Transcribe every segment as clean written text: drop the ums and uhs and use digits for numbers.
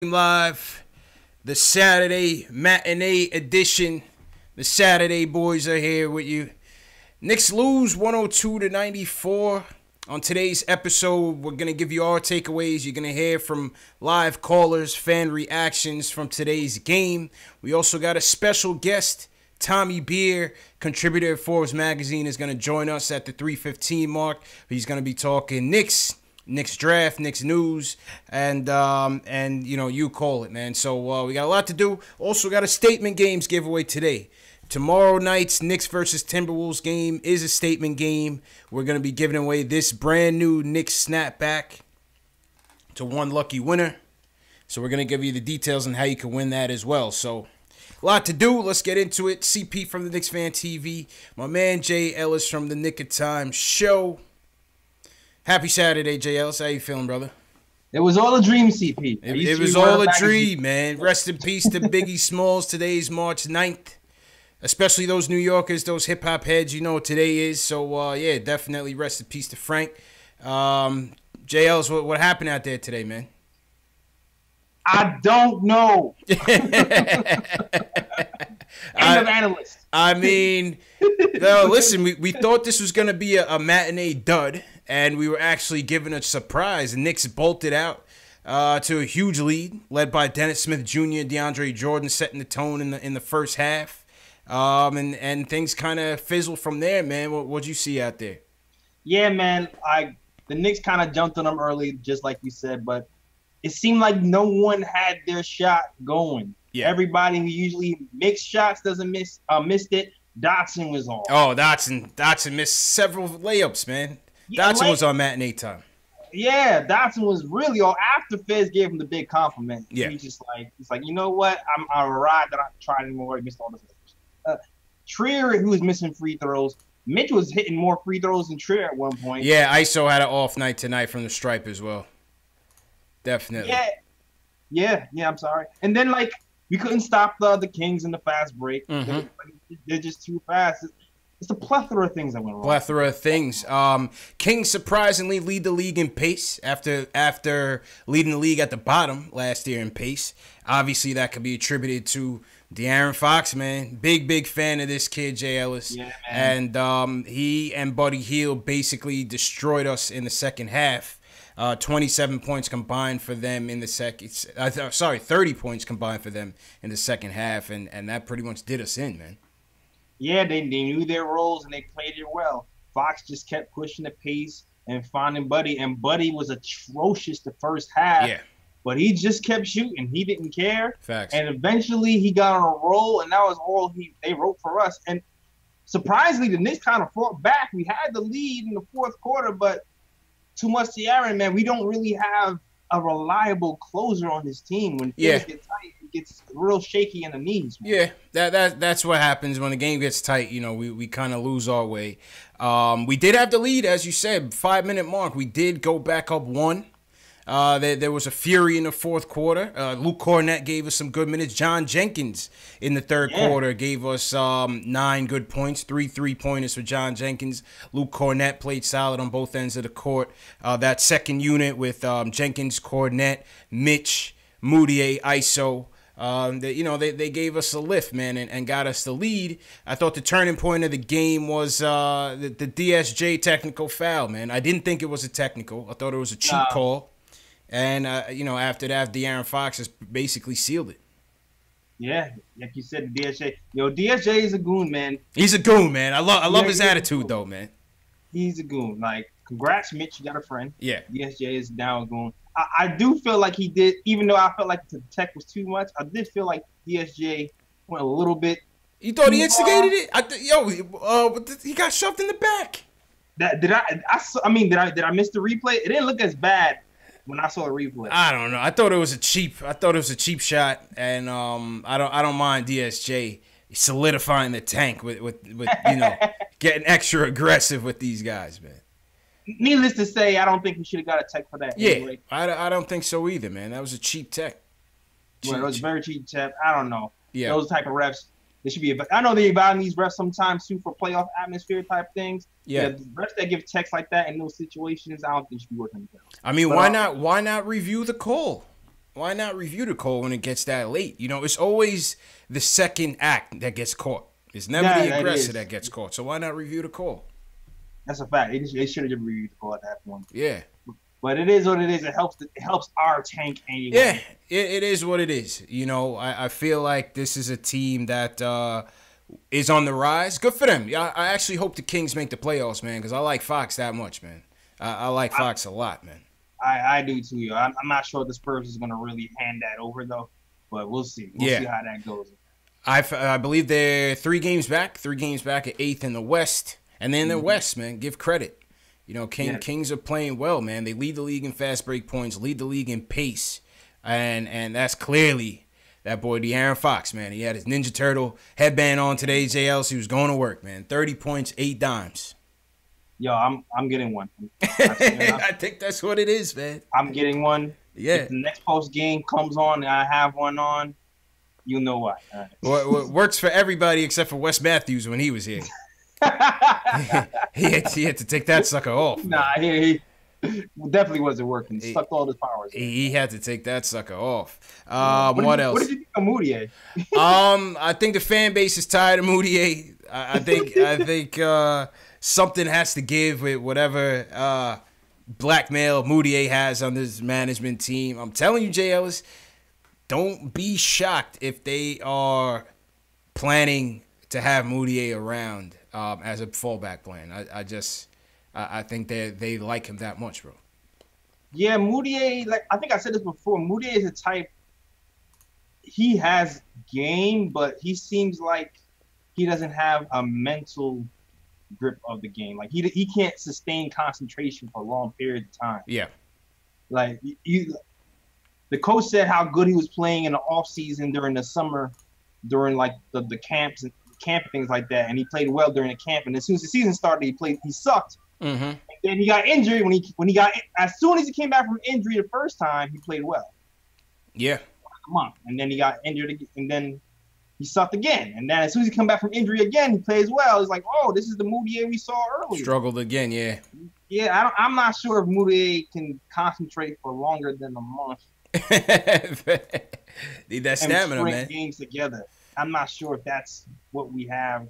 Live, the Saturday matinee edition. The Saturday boys are here with you. Knicks lose 102 to 94. On today's episode, we're going to give you our takeaways. You're going to hear from live callers, fan reactions from today's game. We also got a special guest, Tommy Beer, contributor at Forbes Magazine, is going to join us at the 3:15 mark. He's going to be talking Knicks draft, Knicks news, and you know, you call it, man. So we got a lot to do. Also got a statement games giveaway today. Tomorrow night's Knicks versus Timberwolves game is a statement game. We're going to be giving away this brand new Knicks snapback to one lucky winner. So we're going to give you the details on how you can win that as well. So a lot to do. Let's get into it. CP from the Knicks Fan TV. My man Jay Ellis from the Nick of Time show. Happy Saturday, Jay Ellis. How you feeling, brother? It was all a dream, CP. It was all a dream, man. Rest in peace to Biggie Smalls. Today's March 9th. Especially those New Yorkers, those hip-hop heads, you know what today is. So, yeah, definitely rest in peace to Frank. Jay Ellis, what happened out there today, man? I don't know. End of analyst. I mean, no, listen, we thought this was going to be a matinee dud, and we were actually given a surprise. The Knicks bolted out to a huge lead, led by Dennis Smith Jr., DeAndre Jordan, setting the tone in the first half. And things kind of fizzled from there, man. What'd you see out there? Yeah, man. The Knicks kind of jumped on them early, just like you said, but it seemed like no one had their shot going. Yeah. Everybody who usually makes shots missed it. Dotson was on. Oh, Dotson missed several layups, man. Yeah, Dotson was on matinee time. Yeah, Dotson was really on after Fez gave him the big compliment. Yeah. He's like, you know what? I'm arrived. I don't try anymore. He missed all this. Trier, who was missing free throws. Mitch was hitting more free throws than Trier at one point. Yeah, ISO had an off night tonight from the stripe as well. Definitely. Yeah. I'm sorry. And then, we couldn't stop the Kings in the fast break. Mm-hmm. They're just too fast. It's a plethora of things that went wrong. Plethora of things. Kings surprisingly lead the league in pace after leading the league at the bottom last year in pace. Obviously, that could be attributed to De'Aaron Fox, man. Big fan of this kid, Jay Ellis. Yeah, man. And he and Buddy Hield basically destroyed us in the second half. 27 points combined for them in the second. 30 points combined for them in the second half, and that pretty much did us in, man. Yeah, they knew their roles and they played it well. Fox just kept pushing the pace and finding Buddy, and Buddy was atrocious the first half. Yeah. But he just kept shooting. He didn't care. Facts. And eventually he got on a roll, and that was all they wrote for us. And surprisingly, the Knicks kind of fought back. We had the lead in the fourth quarter, but too much to Aaron, man. We don't really have a reliable closer on this team. When things get tight, it gets real shaky in the knees, man. Yeah, that's what happens when the game gets tight. You know, we kind of lose our way. We did have the lead, as you said, 5-minute mark. We did go back up one. There was a fury in the fourth quarter. Luke Cornett gave us some good minutes. John Jenkins in the third quarter gave us 9 good points, 3 3-pointers for John Jenkins. Luke Cornett played solid on both ends of the court. That second unit with Jenkins, Cornett, Mitch, Moutier, ISO. They gave us a lift, man, and got us the lead. I thought the turning point of the game was the DSJ technical foul, man. I didn't think it was a technical. I thought it was a cheap call. And, after that, De'Aaron Fox has basically sealed it. Yeah, like you said, DSJ. DSJ is a goon, man. He's a goon, man. I love his attitude, though, man. He's a goon. Congrats, Mitch. You got a friend. Yeah. DSJ is now a goon. I do feel like he did, even though I felt like the tech was too much, I did feel like DSJ went a little bit. You thought he instigated it? He got shoved in the back. Did I miss the replay? It didn't look as bad when I saw the replay. I don't know. I thought it was a cheap shot, and I don't mind DSJ solidifying the tank with getting extra aggressive with these guys, man. Needless to say, I don't think he should have got a tech for that. Yeah, anyway. I don't think so either, man. That was a cheap tech. Well, it was very cheap tech. I don't know. Yeah. Those type of refs, they should be. I know they evaluate these refs sometimes too for playoff atmosphere type things. Yeah. The refs that give texts like that in those situations, I don't think should be working with them. I mean, why not review the call? Why not review the call when it gets that late? You know, it's always the second act that gets caught. It's never the aggressor that gets caught. So why not review the call? That's a fact. They should have just reviewed the call at that point. Yeah. But it is what it is. It helps our tank anyway. Yeah, it is what it is. You know, I feel like this is a team that is on the rise. Good for them. Yeah, I actually hope the Kings make the playoffs, man, because I like Fox that much, man. I like Fox a lot, man. I do too, yo. I'm not sure if the Spurs is going to really hand that over, though. But we'll see. We'll see how that goes. I believe they're 3 games back at 8th in the West. And then in the West, man, give credit. You know, Kings are playing well, man. They lead the league in fast break points, lead the league in pace. And that's clearly that boy, De'Aaron Fox, man. He had his Ninja Turtle headband on today, JL. So he was going to work, man. 30 points, 8 dimes. Yo, I'm getting one. I think that's what it is, man. I'm getting one. Yeah. If the next post game comes on and I have one on, you know what. Right. Well, works for everybody except for Wes Matthews when he was here. he had to take that sucker off. Nah, he definitely wasn't working. He sucked all his powers. He had to take that sucker off. What else? What did you think of Moutier? I think the fan base is tired of Moutier. I think something has to give with whatever blackmail Moutier has on this management team. I'm telling you, Jay Ellis, don't be shocked if they are planning to have Moutier around as a fallback plan. I think they like him that much, bro. Yeah, Moutier, like I think I said this before, Moutier is a type, he has game, but he seems like he doesn't have a mental grip of the game. Like he can't sustain concentration for long periods of time. Yeah. Like the coach said how good he was playing in the off season during the summer, during like the camps and camp and things like that, and he played well during the camp. And as soon as the season started, he sucked. Mm-hmm. And then he got injured as soon as he came back from injury the first time, he played well. Yeah. Come on. And then he got injured again, and then he sucked again. And then as soon as he come back from injury again, he plays well. It's like, oh, this is the Moutier we saw earlier. Struggled again, yeah. Yeah, I'm not sure if Moutier can concentrate for longer than a month. Need that stamina, man. Games together. I'm not sure if that's what we have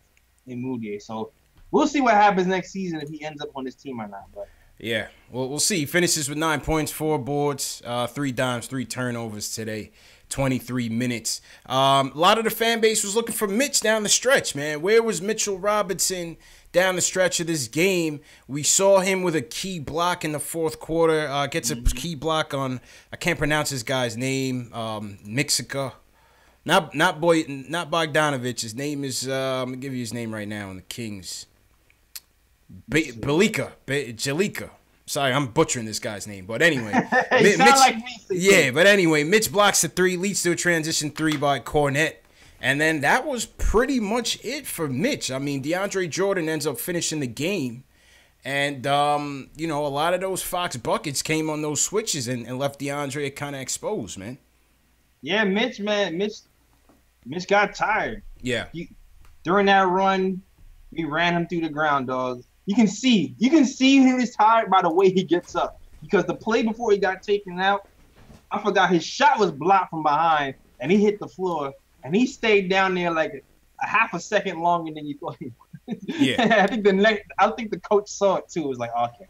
in Moutier. So we'll see what happens next season if he ends up on this team or not. But yeah, we'll see. He finishes with 9 points, 4 boards, 3 dimes, 3 turnovers today. 23 minutes. A lot of the fan base was looking for Mitch down the stretch, man. Where was Mitchell Robinson down the stretch of this game? We saw him with a key block in the fourth quarter. Gets a key block on, I can't pronounce this guy's name, Mixica. Not Bogdanovich. His name is, I'm going to give you his name right now in the Kings. Jalika. Sorry, I'm butchering this guy's name, but anyway. Mitch, like me. Yeah, but anyway, Mitch blocks the 3, leads to a transition 3 by Cornette. And then that was pretty much it for Mitch. I mean, DeAndre Jordan ends up finishing the game. And, a lot of those Fox buckets came on those switches and left DeAndre kind of exposed, man. Yeah, Mitch got tired. Yeah. During that run, we ran him through the ground, dog. You can see he was tired by the way he gets up. Because the play before he got taken out, I forgot his shot was blocked from behind, and he hit the floor, and he stayed down there like a half a second longer than you thought he would. Yeah. I think the coach saw it too. It was like, okay,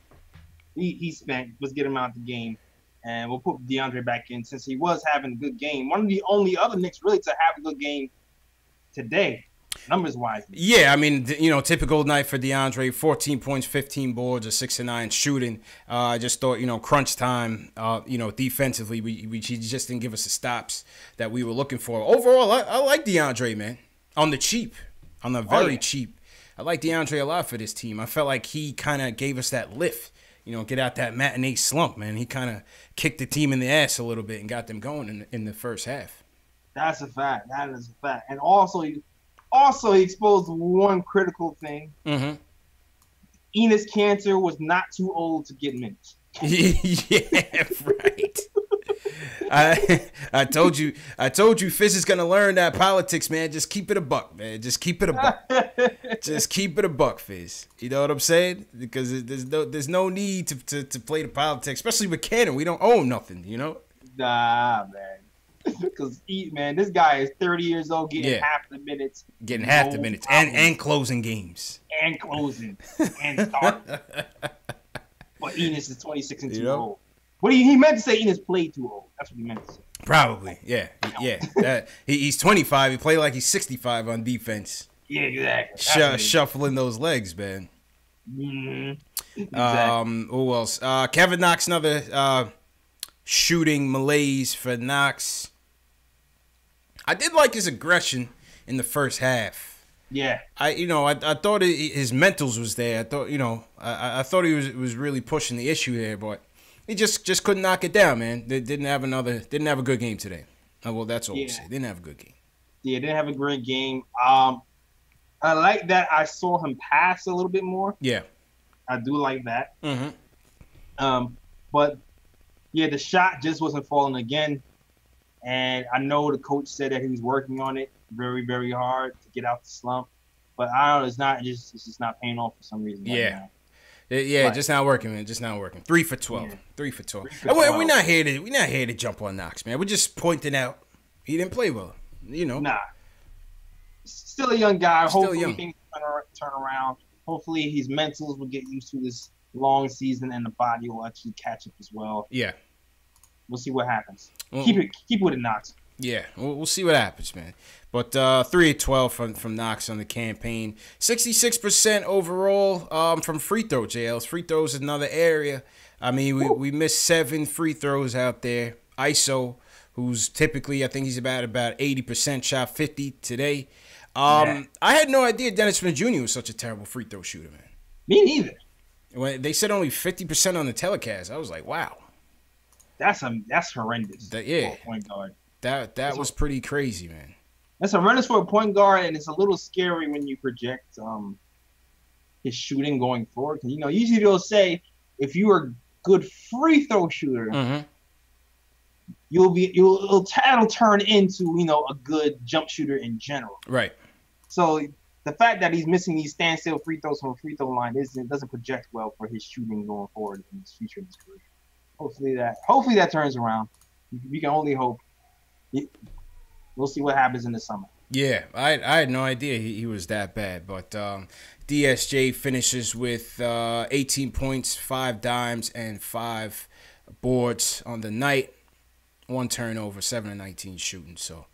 he spent. Let's get him out of the game, and we'll put DeAndre back in since he was having a good game. One of the only other Knicks really to have a good game today. Numbers wise. Yeah, I mean, typical night for DeAndre, 14 points, 15 boards, a 6-9 shooting. I just thought, crunch time, defensively, he just didn't give us the stops that we were looking for. Overall, I like DeAndre, man, on the cheap, on the very cheap. I like DeAndre a lot for this team. I felt like he kind of gave us that lift, get out that matinee slump, man. He kind of kicked the team in the ass a little bit and got them going in the first half. That's a fact. That is a fact. And also, he exposed one critical thing. Mm-hmm. Enos Cantor was not too old to get minutes. Yeah, right. I told you Fizz is gonna learn that politics, man. Just keep it a buck, man. Just keep it a buck. Just keep it a buck, Fizz. You know what I'm saying? Because there's no need to play the politics, especially with Cannon. We don't own nothing, Nah, man. Because man, this guy is 30 years old, getting half the minutes, and closing games, and closing, and starting. But Enos is 26 and too old. What he meant to say? Enos played too old. That's what he meant to say. Probably, yeah. He's 25. He played like he's 65 on defense. Yeah, exactly. Shuffling those legs, man. Mm-hmm. Exactly. Who else? Kevin Knox, another shooting malaise for Knox. I did like his aggression in the first half. Yeah. I thought his mentals was there. I thought, I thought he was really pushing the issue there, but he just couldn't knock it down, man. They didn't have a good game today. Well, that's all we'll say. Didn't have a good game. Yeah, didn't have a great game. I like that I saw him pass a little bit more. Yeah. I do like that. Mm-hmm. But yeah, the shot just wasn't falling again. And I know the coach said that he was working on it very, very hard to get out the slump. But I don't know, it's just not paying off for some reason. Yeah. Right, just not working, man. Just not working. 3 for 12. Yeah. 3 for 12. We're not here to jump on Knox, man. We're just pointing out he didn't play well. Nah. Still a young guy. Hopefully things turn around. Hopefully his mentals will get used to this long season and the body will actually catch up as well. Yeah. We'll see what happens. Keep it with Knox. Yeah, we'll see what happens, man. But 3 of 12 from Knox on the campaign. 66% overall from free throw, JLs. Free throws is another area. I mean, we missed 7 free throws out there. ISO, who's typically, I think he's about 80%, shot 50 today. I had no idea Dennis Smith Jr. was such a terrible free throw shooter, man. Me neither. When they said only 50% on the telecast, I was like, wow. That's horrendous. For a point guard. That was pretty crazy, man. That's horrendous for a point guard, and it's a little scary when you project his shooting going forward. Because usually they'll say if you're a good free throw shooter, mm-hmm. it'll turn into a good jump shooter in general. Right. So the fact that he's missing these standstill free throws from a free throw line doesn't project well for his shooting going forward in his future in his career. Hopefully that turns around. We can only hope. We'll see what happens in the summer. Yeah, I had no idea he was that bad. But DSJ finishes with 18 points, 5 dimes, and 5 boards on the night. 1 turnover, 7 of 19 shooting. So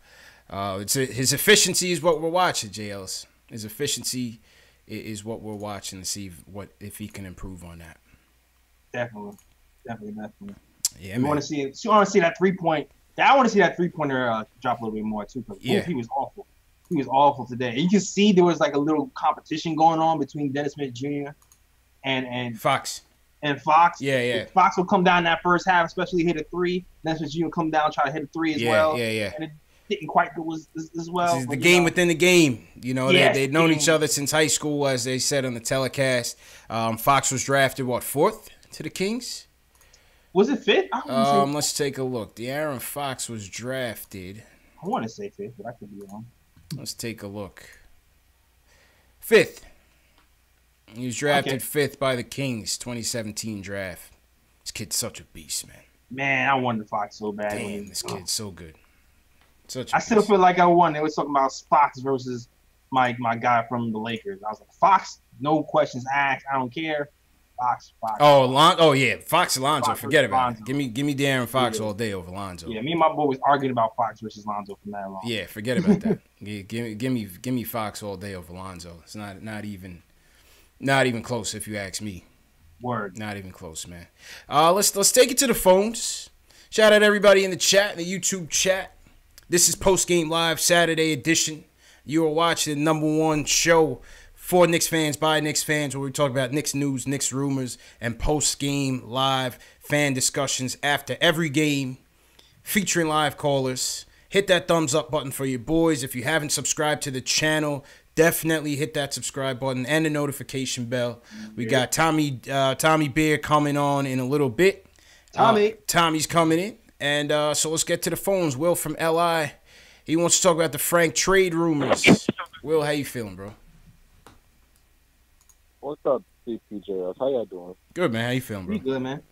his efficiency is what we're watching, JLs. His efficiency is what we're watching to see if he can improve on that. Definitely. Yeah, you want to see that 3-point. I want to see that 3-pointer drop a little bit more too. Because he was awful. He was awful today. And you can see there was like a little competition going on between Dennis Smith Jr. and Fox. And Fox. Yeah. Fox will come down that first half, especially hit a 3. Dennis Smith Jr. will come down, try to hit a 3 as well. Yeah. And it didn't quite go as well. This is the game within the game. They'd known each other since high school, as they said on the telecast. Fox was drafted, 4th to the Kings? Was it 5th? Let's take a look. De'Aaron Fox was drafted. I want to say 5th, but I could be wrong. Let's take a look. 5th. He was drafted 5th by the Kings, 2017 draft. This kid's such a beast, man. Man, I wanted Fox so bad. Damn, this kid's so good. I still feel like I won. They were talking about Fox versus my guy from the Lakers. I was like, Fox, no questions asked. I don't care. Fox. Fox Alonzo. Forget about it. Give me De'Aaron Fox all day over Lonzo. Yeah, me and my boy was arguing about Fox versus Lonzo from that long. Yeah, forget about that. Give me Fox all day over Lonzo. It's not even close if you ask me. Word. Not even close, man. Let's take it to the phones. Shout out everybody in the chat, in the YouTube chat. This is Post Game Live Saturday edition. You are watching the #1 show for Knicks fans, by Knicks fans, where we talk about Knicks news, Knicks rumors, and post-game live fan discussions after every game, featuring live callers. Hit that thumbs up button for your boys. If you haven't subscribed to the channel, definitely hit that subscribe button and the notification bell. We got Tommy Beer coming on in a little bit. Tommy's coming in. And so let's get to the phones. Will from LI. He wants to talk about the Frank trade rumors. Will, how you feeling, bro? What's up, CPJS? How y'all doing? Good, man. How you feeling, bro? Pretty good, man.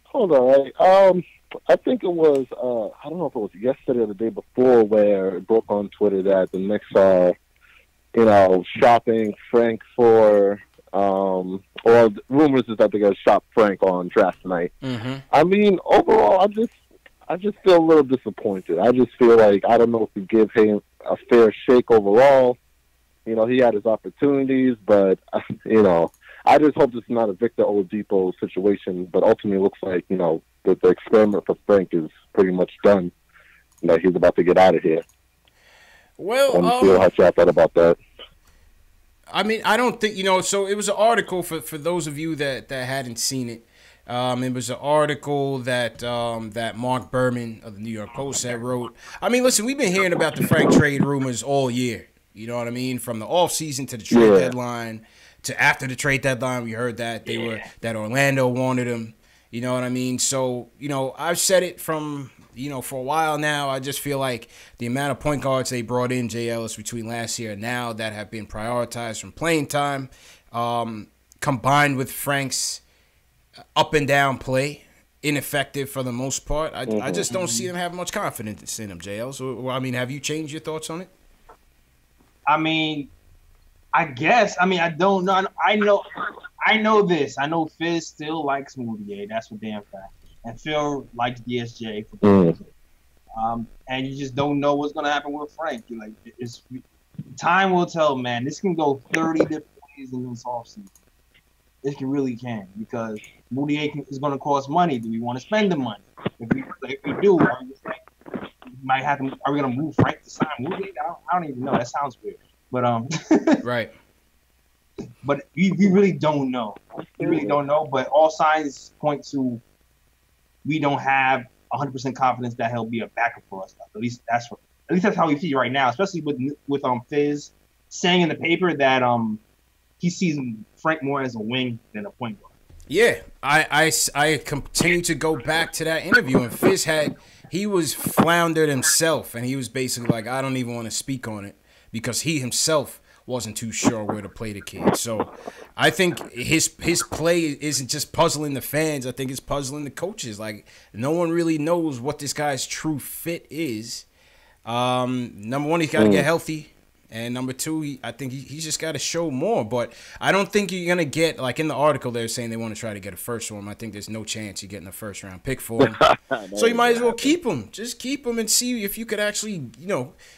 Hold on, right? I think it was, I don't know if it was yesterday or the day before, where it broke on Twitter that the Knicks are, shopping Frank for, or the rumors is that they're going to shop Frank on draft night. Mm-hmm. I mean, overall, I just feel a little disappointed. I just feel like, I don't know if we give him a fair shake overall. He had his opportunities, but, I just hope this is not a Victor Oladipo situation, but ultimately it looks like, the experiment for Frank is pretty much done, that he's about to get out of here. Well, I want to feel how y'all thought about that. I mean, I don't think, so it was an article for those of you that hadn't seen it. It was an article that Mark Berman of the New York Post had wrote. I mean, listen, we've been hearing about the Frank trade rumors all year. You know what I mean? From the offseason to the trade deadline to after the trade deadline, we heard that that Orlando wanted him. You know what I mean? So, I've said it from, for a while now. I just feel like the amount of point guards they brought in, Jay Ellis, between last year and now that have been prioritized from playing time, combined with Frank's up and down play, ineffective for the most part. I just don't see them having much confidence in him, JL. So, I mean, have you changed your thoughts on it? I mean, I guess. I mean, I don't know. I know this. I know Fizz still likes Moutier. That's for damn fact. And Phil likes DSJ for damn fact. And you just don't know what's gonna happen with Frank. Time will tell, man. This can go 30 different ways in this offseason. It really can, because Moutier is going to cost money. Do we want to spend the money? If we do, are we going to move Frank to sign Moutier? I don't even know. That sounds weird. But right. But we really don't know. We really don't know. But all signs point to we don't have 100% confidence that he'll be a backup for us. At least that's how we feel right now. Especially with Fizz saying in the paper that he sees Frank more as a wing than a point guard. Yeah, I continue to go back to that interview, and Fizz he was floundered himself, and he was basically like, I don't even want to speak on it, because he himself wasn't too sure where to play the kid. So I think his play isn't just puzzling the fans. I think it's puzzling the coaches. Like, no one really knows what this guy's true fit is. Number one, he's got to get healthy. And number two, I think he's just got to show more. But I don't think you're going to get, like in the article, they're saying they want to try to get a first for him. I think there's no chance you're getting a first-round pick for him. So you might as well keep him. Just keep him and see if you could actually,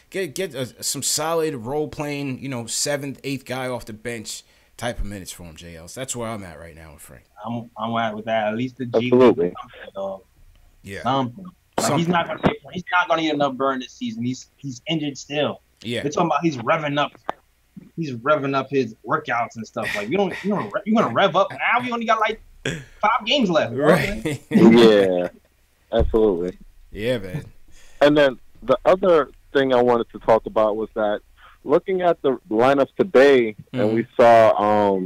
get some solid role-playing, 7th, 8th guy off the bench type of minutes for him, JL. That's where I'm at right now with Frank. I'm at with that. At least the G. Absolutely. Yeah. Something. He's not going to get enough burn this season. He's injured still. Yeah, they're talking about he's revving up his workouts and stuff. Like, you're gonna rev up now. We only got like 5 games left, right? Yeah, absolutely. Yeah, man. And then the other thing I wanted to talk about was that looking at the lineups today, and we saw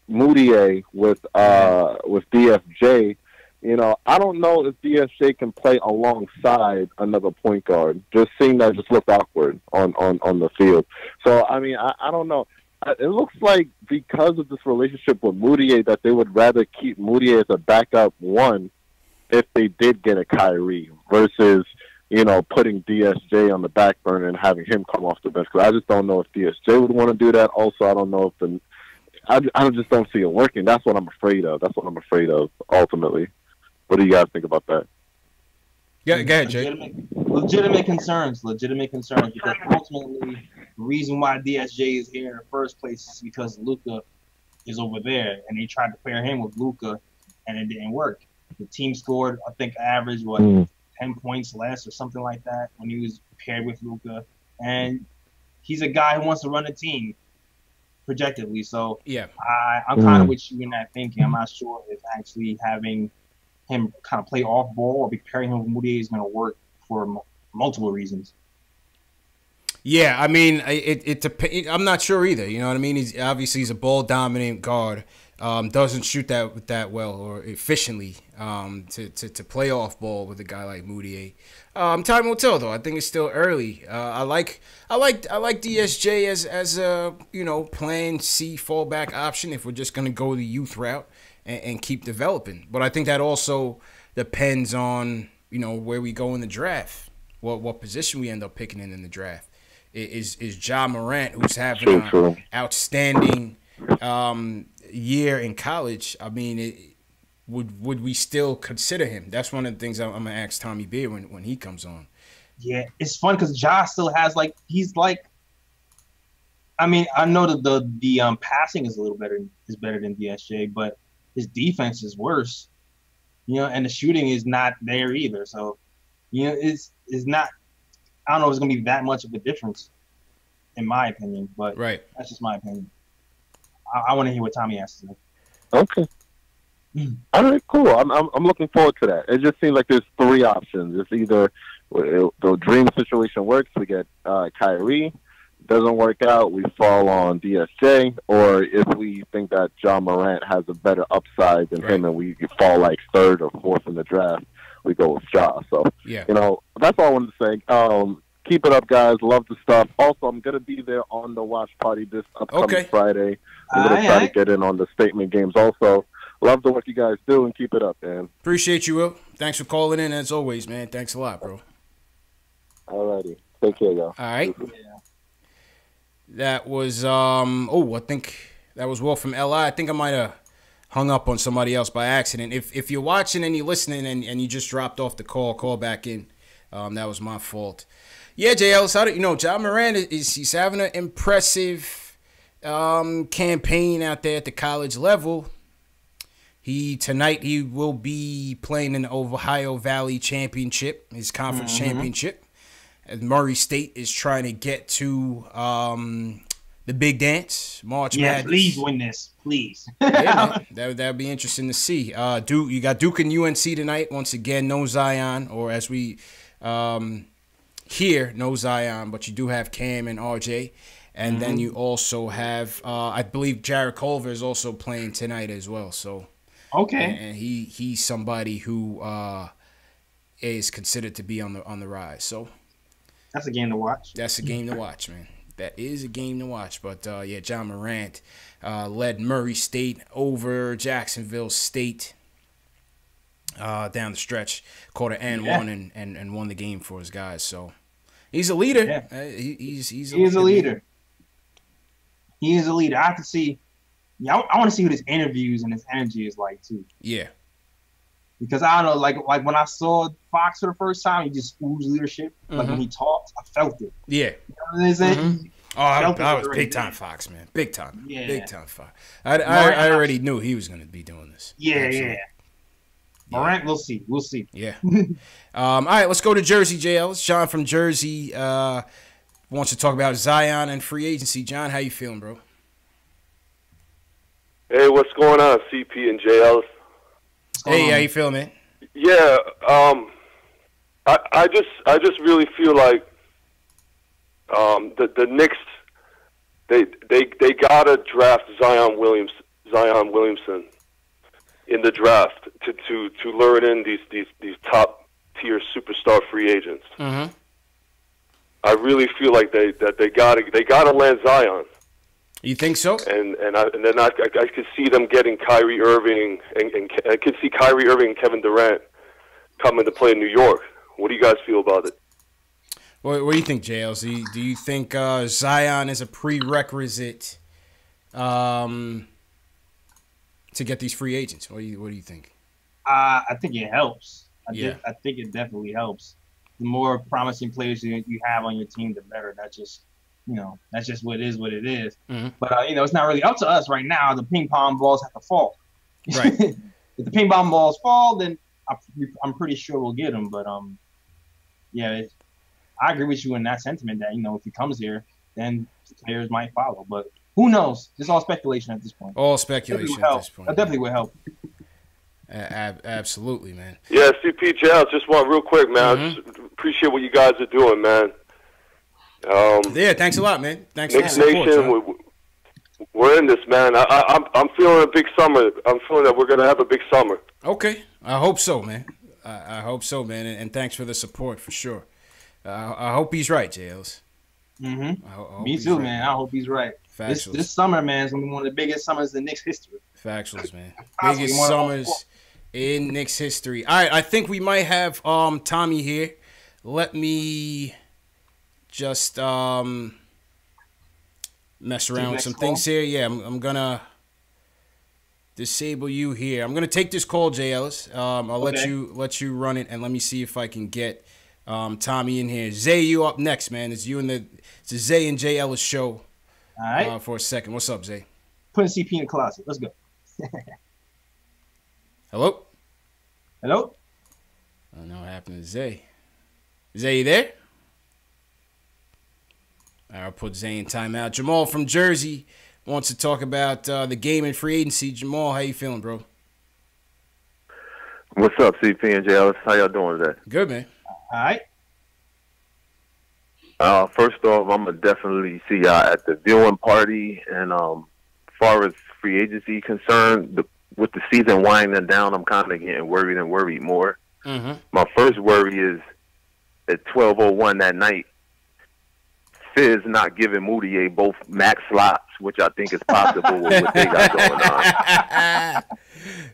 Moutier with DFJ. I don't know if DSJ can play alongside another point guard. Just seeing that just looked awkward on the field. So, I mean, I don't know. It looks like because of this relationship with Moutier that they would rather keep Moutier as a backup one if they did get a Kyrie versus, putting DSJ on the back burner and having him come off the bench. Because I just don't know if DSJ would want to do that. Also, I don't know if I just don't see it working. That's what I'm afraid of. Ultimately. What do you guys think about that? Yeah, go ahead, Jay. Legitimate concerns, because ultimately the reason why DSJ is here in the first place is because Luka is over there, and they tried to pair him with Luka, and it didn't work. The team scored, I think, average 10 points less or something like that when he was paired with Luka, and he's a guy who wants to run a team projectively. So yeah, I'm kind of with you in that thinking. I'm not sure if actually having him kind of play off ball or be pairing him with Moutier is going to work for multiple reasons. Yeah, I mean, I'm not sure either. You know what I mean? He's a ball dominant guard. Doesn't shoot that well or efficiently to play off ball with a guy like Moutier. Time will tell, though. I think it's still early. I like DSJ as a plan C fallback option if we're just gonna go the youth route and keep developing. But I think that also depends on you know, where we go in the draft, what position we end up picking in the draft. Is Ja Morant, who's having an outstanding year in college. I mean, would we still consider him? That's one of the things I'm gonna ask Tommy Beer when he comes on. Yeah, it's fun because Ja still has he's like. I mean, I know that the passing is better than DSJ, but his defense is worse. You know, and the shooting is not there either. So, you know, it's not. I don't know if it's gonna be that much of a difference, in my opinion. But that's just my opinion. I want to hear what Tommy has to say. Okay. All right, cool. I'm looking forward to that. It just seems like there's three options. It's either the dream situation works, we get Kyrie. Doesn't work out, we fall on DSJ, or if we think that Ja Morant has a better upside than him and we fall like third or fourth in the draft, we go with Ja. So, you know, that's all I wanted to say. Keep it up, guys. Love the stuff. Also, I'm going to be there on the watch party this upcoming Friday. I'm going to try to get in on the statement games also. Love the work you guys do, and keep it up, man. Appreciate you, Will. Thanks for calling in, as always, man. Thanks a lot, bro. All righty. Take care, y'all. All right. That was, I think that was Will from LI. I think I might have hung up on somebody else by accident. If you're watching and you're listening and you just dropped off the call back in. That was my fault. Yeah, JL, how do you know, Ja Morant he's having an impressive campaign out there at the college level. Tonight he will be playing in the Ohio Valley Championship, his conference championship. As Murray State is trying to get to the big dance, March Madness. Please win this, please. Yeah, man, that'd be interesting to see. You got Duke and UNC tonight. Once again, no Zion, or as we hear, no Zion, but you do have Cam and RJ. And then you also have, I believe Jared Culver is also playing tonight as well. So, and he's somebody who is considered to be on the rise. So. That's a game to watch. That's a game to watch, man. That is a game to watch. But, Ja Morant led Murray State over Jacksonville State down the stretch, quarter and one, and won the game for his guys. So he's a leader. Yeah. He's a leader. He is a leader. I have to see. Yeah, I want to see what his interviews and his energy is like, too. Yeah. Because I don't know, like when I saw Fox for the first time, he just oozed leadership. Like when he talked, I felt it. Yeah. You know what I'm saying? I was big time Fox, man. Big time. Yeah. Big time Fox. I already knew he was going to be doing this. Yeah. Morant, we'll see. Yeah. All right, let's go to Jersey, JL. It's John from Jersey. Wants to talk about Zion and free agency. John, how you feeling, bro? Hey, what's going on, CP and JL? Hey, how you feeling, man? Yeah, I just really feel like the Knicks they gotta draft Zion Williamson in the draft to lure in these top tier superstar free agents. I really feel like they gotta land Zion. You think so? And then I could see them getting Kyrie Irving and I could see Kyrie Irving and Kevin Durant coming to play in New York. What do you guys feel about it? What do you think, JLZ? Do you think Zion is a prerequisite to get these free agents? What do you think? I think it helps. I think it definitely helps. The more promising players you have on your team, the better. That's just what it is. But, it's not really up to us right now. The ping pong balls have to fall. Right. If the ping pong balls fall, then I'm pretty sure we'll get him. But, I agree with you in that sentiment that, if he comes here, then players might follow. But who knows? It's all speculation at this point. All speculation at this point. That definitely would help. Absolutely, man. Yeah, CPJ, just want real quick, man. I just appreciate what you guys are doing, man. Thanks a lot, man. Thanks Knicks for the support, Nation, we're in this, man. I'm feeling a big summer. I'm feeling that we're going to have a big summer. Okay. I hope so, man. I hope so, man. And thanks for the support, for sure. I hope he's right, JLs. Me too, man. I hope he's right. This summer, man, is going to be one of the biggest summers in Knicks history. Factuals, man. Biggest summers in Knicks history. All right, I think we might have Tommy here. Let me just mess around with some things here. Yeah, I'm gonna disable you here. I'm gonna take this call, Jay Ellis. I'll let you run it, and let me see if I can get Tommy in here. Zay, you up next, man. It's a Zay and Jay Ellis show. All right. For a second. What's up, Zay? Putting CP in the closet. Let's go. Hello? Hello? I don't know what happened to Zay. Zay, you there? All right, I'll put Zay in timeout. Jamal from Jersey wants to talk about the game in free agency. Jamal, how you feeling, bro? What's up, CP and JLS? How y'all doing today? Good, man. All right. First off, I'm going to definitely see y'all at the viewing party. And as far as free agency concerned, with the season winding down, I'm kind of getting worried more. Mm-hmm. My first worry is at 12:01 that night, Fizz not giving Moutier both max slots, which I think is possible with what they got going on.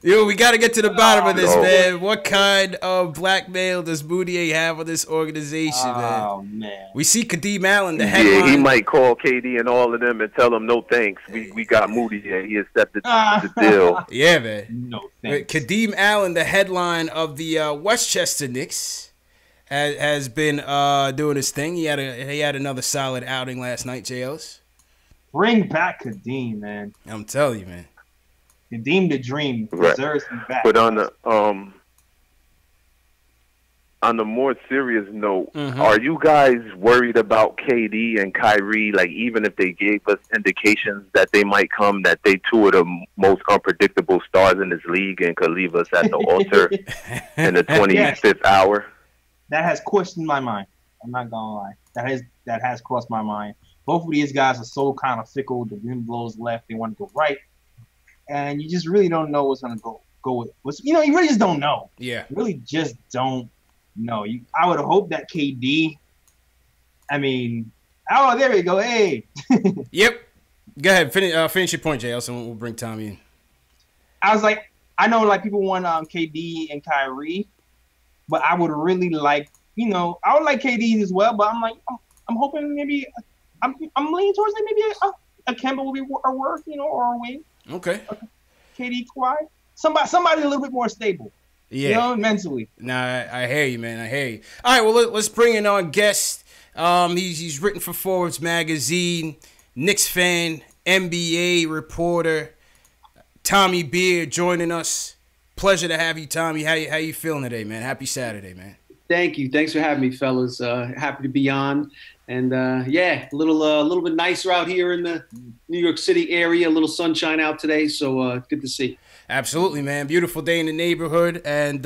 Yo, we got to get to the bottom of this, man. What kind of blackmail does Moutier have on this organization, man? Oh, man. We see Kadeem Allen, the headline. Yeah, he might call KD and all of them and tell them, no thanks. We got Moutier. He accepted the deal. Yeah, man. No thanks. Kadeem Allen, the headline of the Westchester Knicks, has been doing his thing. He had another solid outing last night, JLs. Bring back Kadeem, man. I'm telling you, man. Kadeem the Dream deserves to be back. But on the more serious note, are you guys worried about KD and Kyrie? Like, even if they gave us indications that they might come, that they two are the most unpredictable stars in this league and could leave us at the altar in the 25th hour? That has questioned my mind. I'm not gonna lie. That has crossed my mind. Both of these guys are so kind of fickle. The wind blows left, they want to go right, and you just really don't know what's gonna go with. You really just don't know. Yeah, you really just don't know. I would hope that KD. I mean, oh, there we go. Hey. Yep. Go ahead. Finish your point, JL, and we'll bring Tommy in. I was like, I know, like, people want KD and Kyrie, but I would really like, I would like KD as well. But I'm like, I'm hoping maybe. I'm leaning towards maybe a Kemba will be a worth, or a wing. Okay. KD Kawhi. Somebody a little bit more stable. Yeah. Mentally. Nah, I hear you, man. I hear you. All right, well, let's bring in our guest. He's written for Forbes magazine, Knicks fan, NBA reporter, Tommy Beard joining us. Pleasure to have you, Tommy. How you feeling today, man? Happy Saturday, man. Thank you. Thanks for having me, fellas. Happy to be on. And a little bit nicer out here in the New York City area. A little sunshine out today, so good to see. Absolutely, man. Beautiful day in the neighborhood, and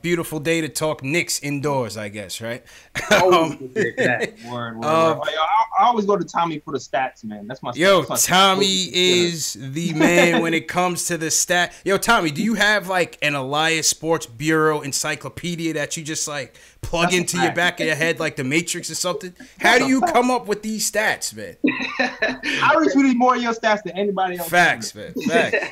beautiful day to talk Knicks indoors, I guess, right? Word. I always go to Tommy for the stats, man. That's my. Yo, Tommy is the man when it comes to the stat. Yo, Tommy, do you have like an Elias Sports Bureau encyclopedia that you just like plug into your back of your head like the Matrix or something? How do you come up with these stats, man? I retweeted more of your stats than anybody else. Facts, man. Facts.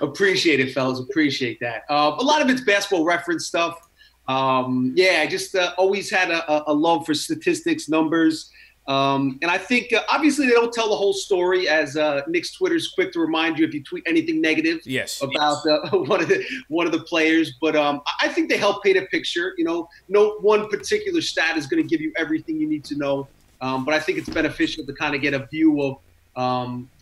Appreciate it, fellas. Appreciate that. A lot of it's basketball reference stuff. I just always had a love for statistics, numbers. And I think, obviously, they don't tell the whole story, as Knicks Twitter's quick to remind you if you tweet anything negative about one of the players. But I think they help paint a picture. No one particular stat is going to give you everything you need to know. But I think it's beneficial to kind of get a view of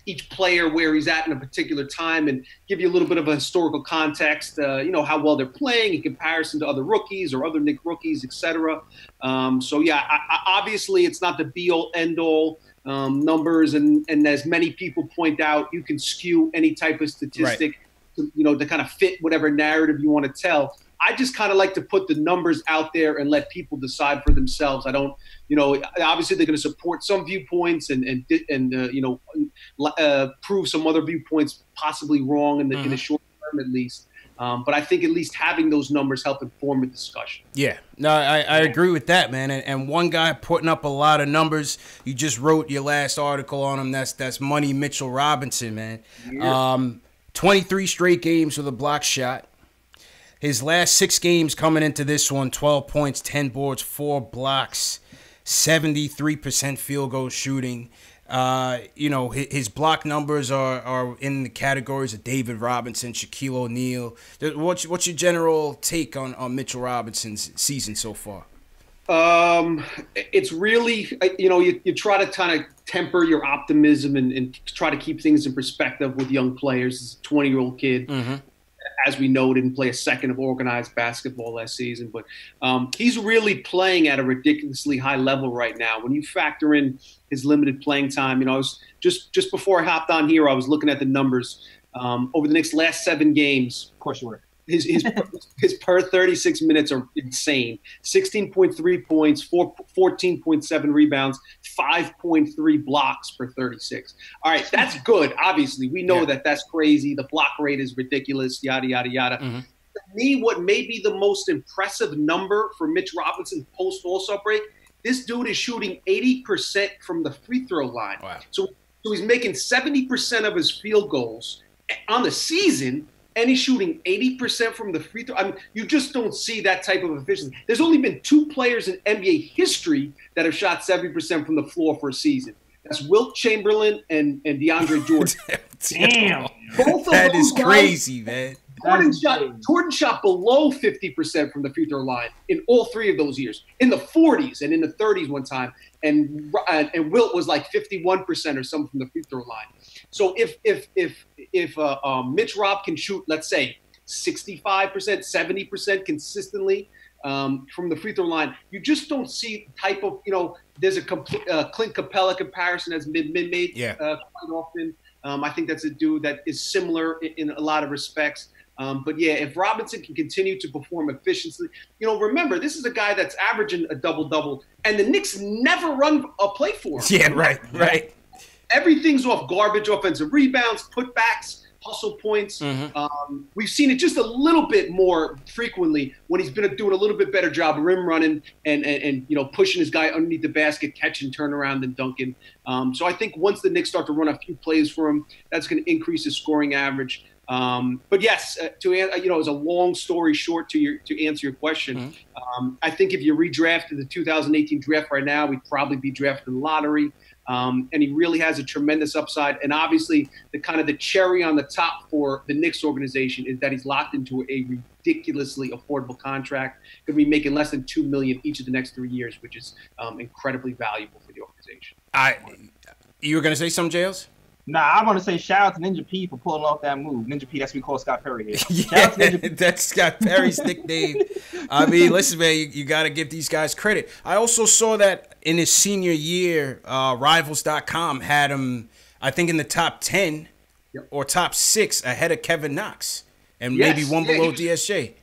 each player, where he's at in a particular time, and give you a little bit of a historical context, how well they're playing in comparison to other rookies or other Knick rookies, etc. Obviously it's not the be-all, end-all numbers, and as many people point out, you can skew any type of statistic to kind of fit whatever narrative you want to tell. I just kind of like to put the numbers out there and let people decide for themselves. I don't, obviously they're going to support some viewpoints and prove some other viewpoints possibly wrong in the short term at least. But I think at least having those numbers help inform a discussion. Yeah, no, I agree with that, man. And one guy putting up a lot of numbers, you just wrote your last article on him. That's Money Mitchell Robinson, man. Yeah. 23 straight games with a block shot. His last 6 games coming into this one, 12 points, 10 boards, 4 blocks, 73% field goal shooting. His block numbers are in the categories of David Robinson, Shaquille O'Neal. What's your general take on Mitchell Robinson's season so far? It's really, you try to kind of temper your optimism and try to keep things in perspective with young players. He's a 20-year-old kid. Mm-hmm. As we know, didn't play a second of organized basketball last season, but he's really playing at a ridiculously high level right now. When you factor in his limited playing time, I was just before I hopped on here, I was looking at the numbers over the next last 7 games. Of course you were. His per 36 minutes are insane. 16.3 points, 14.7 rebounds, 5.3 blocks per 36. All right, that's good. Obviously, we know that that's crazy. The block rate is ridiculous, yada, yada, yada. Mm-hmm. To me, what may be the most impressive number for Mitch Robinson post-All-Star break, this dude is shooting 80% from the free throw line. Wow. So he's making 70% of his field goals on the season, and he's shooting 80% from the free throw. I mean, you just don't see that type of efficiency. There's only been 2 players in NBA history that have shot 70% from the floor for a season. That's Wilt Chamberlain and DeAndre Jordan. Damn. Both of that those is crazy, man. Jordan shot below 50% from the free throw line in all 3 of those years, in the 40s and in the 30s one time, and Wilt was like 51% or something from the free throw line. So if Mitch Rob can shoot, let's say 65%, 70% consistently from the free throw line, you just don't see the type of, there's a Clint Capella comparison that's been made quite often. I think that's a dude that is similar in a lot of respects. But yeah, if Robinson can continue to perform efficiently, remember, this is a guy that's averaging a double-double, and the Knicks never run a play for him. Yeah, right. Everything's off garbage, offensive rebounds, putbacks, hustle points. Mm-hmm. We've seen it just a little bit more frequently when he's been doing a little bit better job of rim running and pushing his guy underneath the basket, catching, turnaround, and dunking. So I think once the Knicks start to run a few plays for him, that's going to increase his scoring average. But yes, as a long story short to answer your question, mm-hmm. I think if you redrafted the 2018 draft right now, we'd probably be drafting the lottery. And he really has a tremendous upside. And obviously, the cherry on the top for the Knicks organization is that he's locked into a ridiculously affordable contract. Going to be making less than $2 million each of the next 3 years, which is incredibly valuable for the organization. You were going to say something, Jails? Nah, I want to say shout out to Ninja P for pulling off that move. Ninja P, that's what we call Scott Perry here. Yeah, that's Scott Perry's nickname. I mean, listen, man, you got to give these guys credit. I also saw that in his senior year, Rivals.com had him, I think, in the top 10 or top 6 ahead of Kevin Knox and maybe one below DSJ.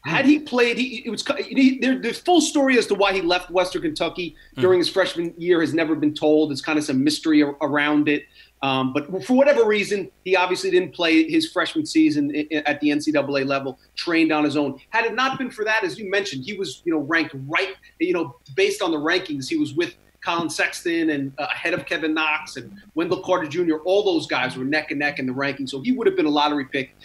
Had he played, the full story as to why he left Western Kentucky during his freshman year has never been told. There's kind of some mystery around it. But for whatever reason, he obviously didn't play his freshman season at the NCAA level, trained on his own. Had it not been for that, as you mentioned, he was, ranked right, based on the rankings, he was with Colin Sexton and ahead of Kevin Knox and Wendell Carter Jr. All those guys were neck and neck in the rankings. So he would have been a lottery pick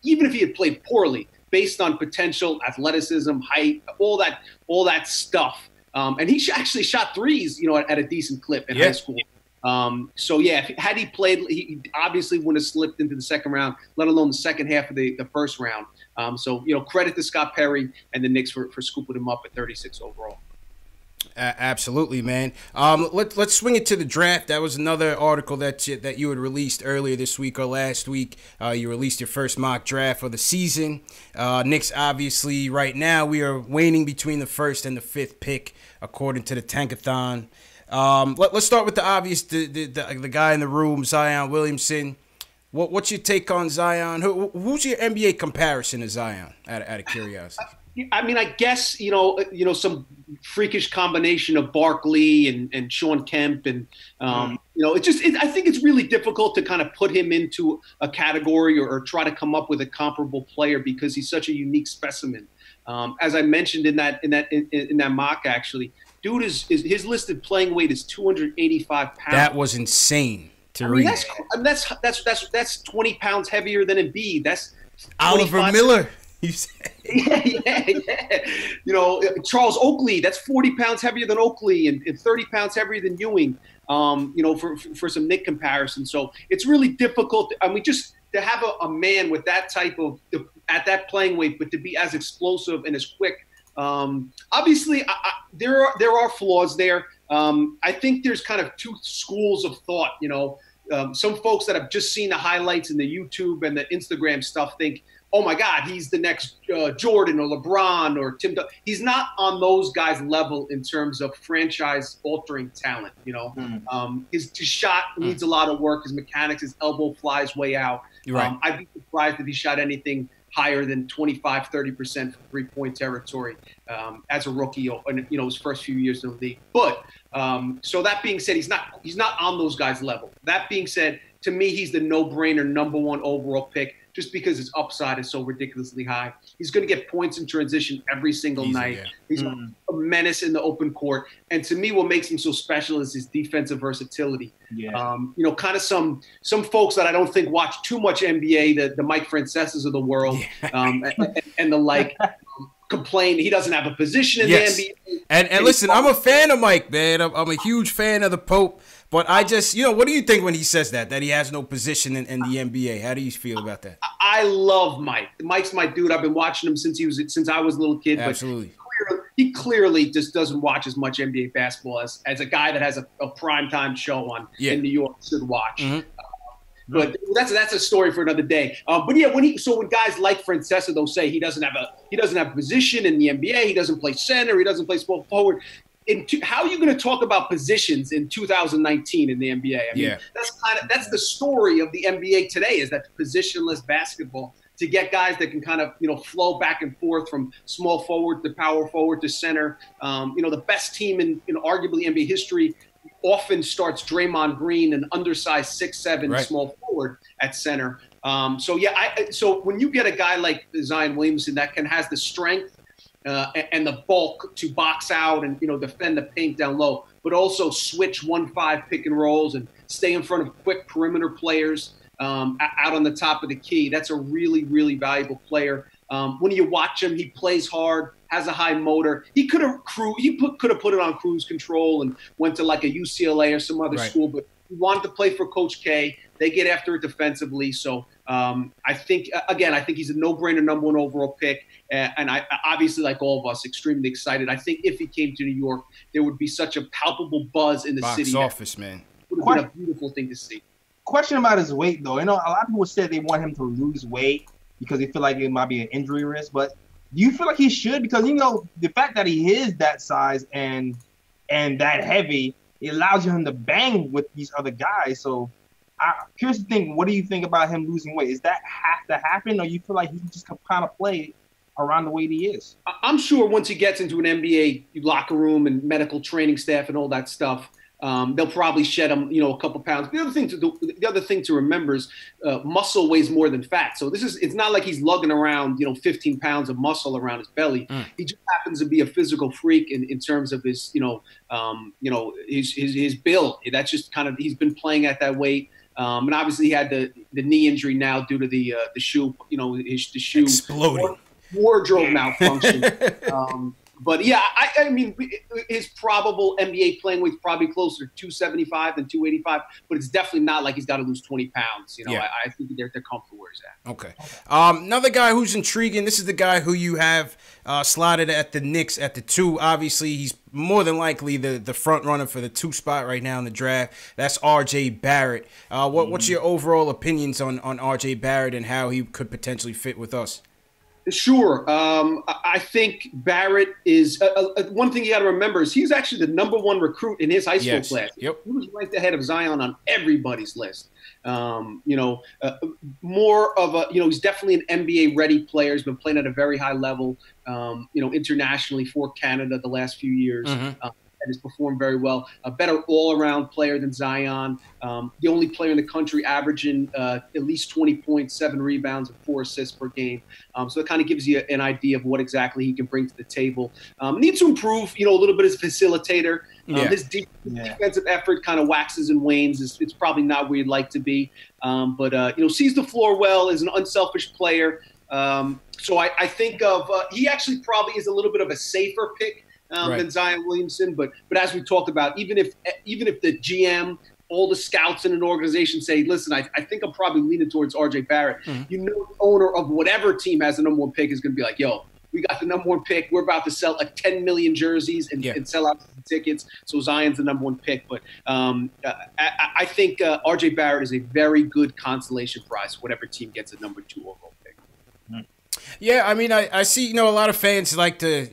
even if he had played poorly, based on potential, athleticism, height, all that stuff. And he actually shot threes, at a decent clip in high school. So yeah, had he played, he obviously wouldn't have slipped into the second round, let alone the second half of the first round. So credit to Scott Perry and the Knicks for scooping him up at 36 overall. Absolutely, man. Let's swing it to the draft. That was another article that you had released earlier this week or last week. You released your first mock draft for the season. Knicks, obviously, right now we are waning between the 1st and the 5th pick, according to the Tankathon. Let's start with the obvious, the guy in the room, Zion Williamson. What's your take on Zion? Who's your NBA comparison to Zion, out of curiosity? I mean, I guess, some freakish combination of Barkley and Sean Kemp. And, I think it's really difficult to kind of put him into a category or try to come up with a comparable player because he's such a unique specimen. As I mentioned in that mock, actually, dude his listed playing weight is 285 pounds. That was insane to read. That's 20 pounds heavier than Embiid. That's Oliver Miller. You said. Yeah. You know, Charles Oakley, that's 40 pounds heavier than Oakley and 30 pounds heavier than Ewing, you know, for some Knick comparison. So it's really difficult. I mean, just to have a man with that type of, at that playing weight, but to be as explosive and as quick. Obviously, there are flaws there. I think there's kind of two schools of thought, you know. Some folks that have just seen the highlights in the YouTube and the Instagram stuff think, oh my God, he's the next Jordan or LeBron or Tim. He's not on those guys' level in terms of franchise-altering talent. You know, his shot needs a lot of work. His mechanics, his elbow flies way out. Right. I'd be surprised if he shot anything higher than 25, 30% from three-point territory as a rookie, and you know, his first few years in the league. But so that being said, he's not on those guys' level. That being said, to me, he's the no-brainer #1 overall pick, just because his upside is so ridiculously high. He's going to get points in transition every single night. Yeah. He's a menace in the open court. And to me, what makes him so special is his defensive versatility. Yeah. You know, kind of some folks that I don't think watch too much NBA, the Mike Francesa's of the world, and the like, complain he doesn't have a position in the NBA. And listen, I'm a fan of Mike, man. I'm a huge fan of the Pope. But I just, you know, what do you think when he says that he has no position in the NBA? How do you feel about that? I love Mike. Mike's my dude. I've been watching him since I was a little kid. Absolutely. But he clearly just doesn't watch as much NBA basketball as a guy that has a primetime show on in New York should watch. Mm-hmm. But that's a story for another day. But yeah, when guys like Francesa, they'll say he doesn't have a position in the NBA. He doesn't play center. He doesn't play small forward. How are you going to talk about positions in 2019 in the NBA? I mean, that's the story of the NBA today, is that positionless basketball, to get guys that can kind of, you know, flow back and forth from small forward to power forward to center. You know, the best team in arguably NBA history often starts Draymond Green, an undersized 6'7" small forward at center. So when you get a guy like Zion Williamson that has the strength and the bulk to box out and, you know, defend the paint down low, but also switch 1-5 pick and rolls and stay in front of quick perimeter players out on the top of the key. That's a really, really valuable player. When you watch him, he plays hard, has a high motor. He could have put it on cruise control and went to like a UCLA or some other school, but he wanted to play for Coach K. They get after it defensively. So I think he's a no-brainer #1 overall pick. And I obviously, like all of us, extremely excited. I think if he came to New York, there would be such a palpable buzz in the city. Box office, man. It would have been a beautiful thing to see. Question about his weight, though. You know, a lot of people said they want him to lose weight because they feel like it might be an injury risk. But do you feel like he should? Because, you know, the fact that he is that size and that heavy, it allows him to bang with these other guys. So I'm curious to think, what do you think about him losing weight? Does that have to happen, or you feel like he can just kind of play around the way he is? I'm sure once he gets into an NBA locker room and medical training staff and all that stuff, they'll probably shed him, you know, a couple pounds. The other thing to remember is muscle weighs more than fat. So it's not like he's lugging around, you know, 15 pounds of muscle around his belly. He just happens to be a physical freak in terms of his, his build. That's just kind of, he's been playing at that weight. And obviously he had the knee injury now due to the shoe, you know, the shoe exploding. Wardrobe malfunction. But yeah, I mean, his probable NBA playing weight's probably closer to 275 than 285, but it's definitely not like he's got to lose 20 pounds. You know, I think they're comfortable where he's at. Okay. Another guy who's intriguing. This is the guy who you have slotted at the Knicks at the 2. Obviously, he's more than likely the front runner for the 2 spot right now in the draft. That's R.J. Barrett. What's your overall opinions on R.J. Barrett and how he could potentially fit with us? Sure. I think Barrett is one thing you got to remember is he's actually the #1 recruit in his high school class. Yep. He was ranked ahead of Zion on everybody's list. More of a, he's definitely an NBA ready player. He's been playing at a very high level, internationally for Canada the last few years. And has performed very well. A better all-around player than Zion. The only player in the country averaging at least 20 points, 7 rebounds, and 4 assists per game. So it kind of gives you an idea of what exactly he can bring to the table. Needs to improve, a little bit as a facilitator. His defensive effort kind of waxes and wanes. It's probably not where you'd like to be. But sees the floor well, is an unselfish player. So I think of he actually probably is a little bit of a safer pick than Zion Williamson. But as we talked about, even if the GM, all the scouts in an organization say, listen, I think I'm probably leaning towards R.J. Barrett. You know, the owner of whatever team has the number one pick is going to be like, yo, we got the number one pick. We're about to sell 10 million jerseys and sell out the tickets. So Zion's the number one pick. But I think R.J. Barrett is a very good consolation prize for whatever team gets a number 2 overall pick. Yeah, I mean, I see, a lot of fans like to,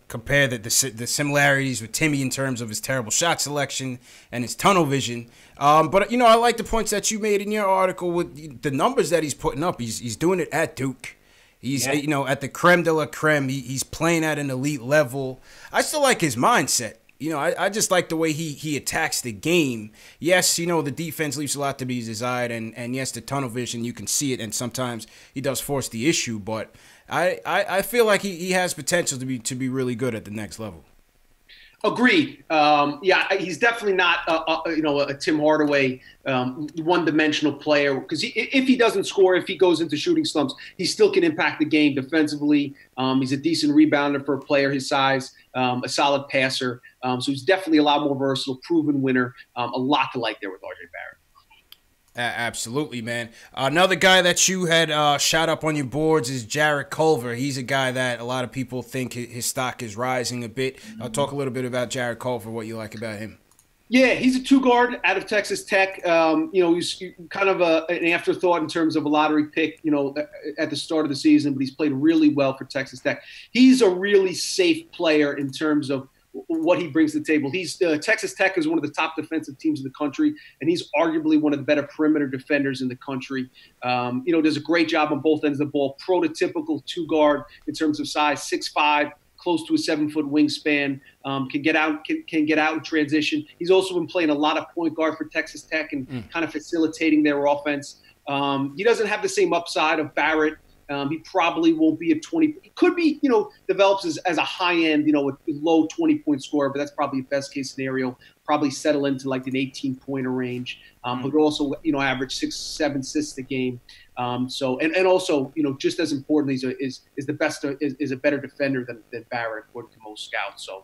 compare the similarities with Timmy in terms of his terrible shot selection and his tunnel vision. But, I like the points that you made in your article with the numbers that he's putting up. He's doing it at Duke. He's, at the creme de la creme. He's playing at an elite level. I still like his mindset. I just like the way he attacks the game. Yes, the defense leaves a lot to be desired, and yes, the tunnel vision, you can see it, and sometimes he does force the issue, but I feel like he has potential to be really good at the next level. Agreed. He's definitely not a Tim Hardaway one-dimensional player, because if he doesn't score, if he goes into shooting slumps, he still can impact the game defensively. He's a decent rebounder for a player his size, a solid passer. So he's definitely a lot more versatile, proven winner. A lot to like there with R.J. Barrett. Absolutely, man. Another guy that you had shot up on your boards is Jarrett Culver. He's a guy that a lot of people think his stock is rising a bit. Talk a little bit about Jarrett Culver, what you like about him. Yeah, he's a 2-guard out of Texas Tech. He's kind of an afterthought in terms of a lottery pick, at the start of the season, but he's played really well for Texas Tech. He's a really safe player in terms of what he brings to the table. Texas Tech is one of the top defensive teams in the country, and he's arguably one of the better perimeter defenders in the country. Does a great job on both ends of the ball. Prototypical 2-guard in terms of size, 6'5", close to a 7-foot wingspan. Can get out in transition. He's also been playing a lot of point guard for Texas Tech and kind of facilitating their offense. He doesn't have the same upside of Barrett. He probably won't be a 20. He could be, develops as a high end, a low 20-point scorer, but that's probably a best case scenario. Probably settle into like an 18-pointer range, but also, average 6-7 assists a game. Also, just as important, is the best, is a better defender than Barrett according to most scouts. So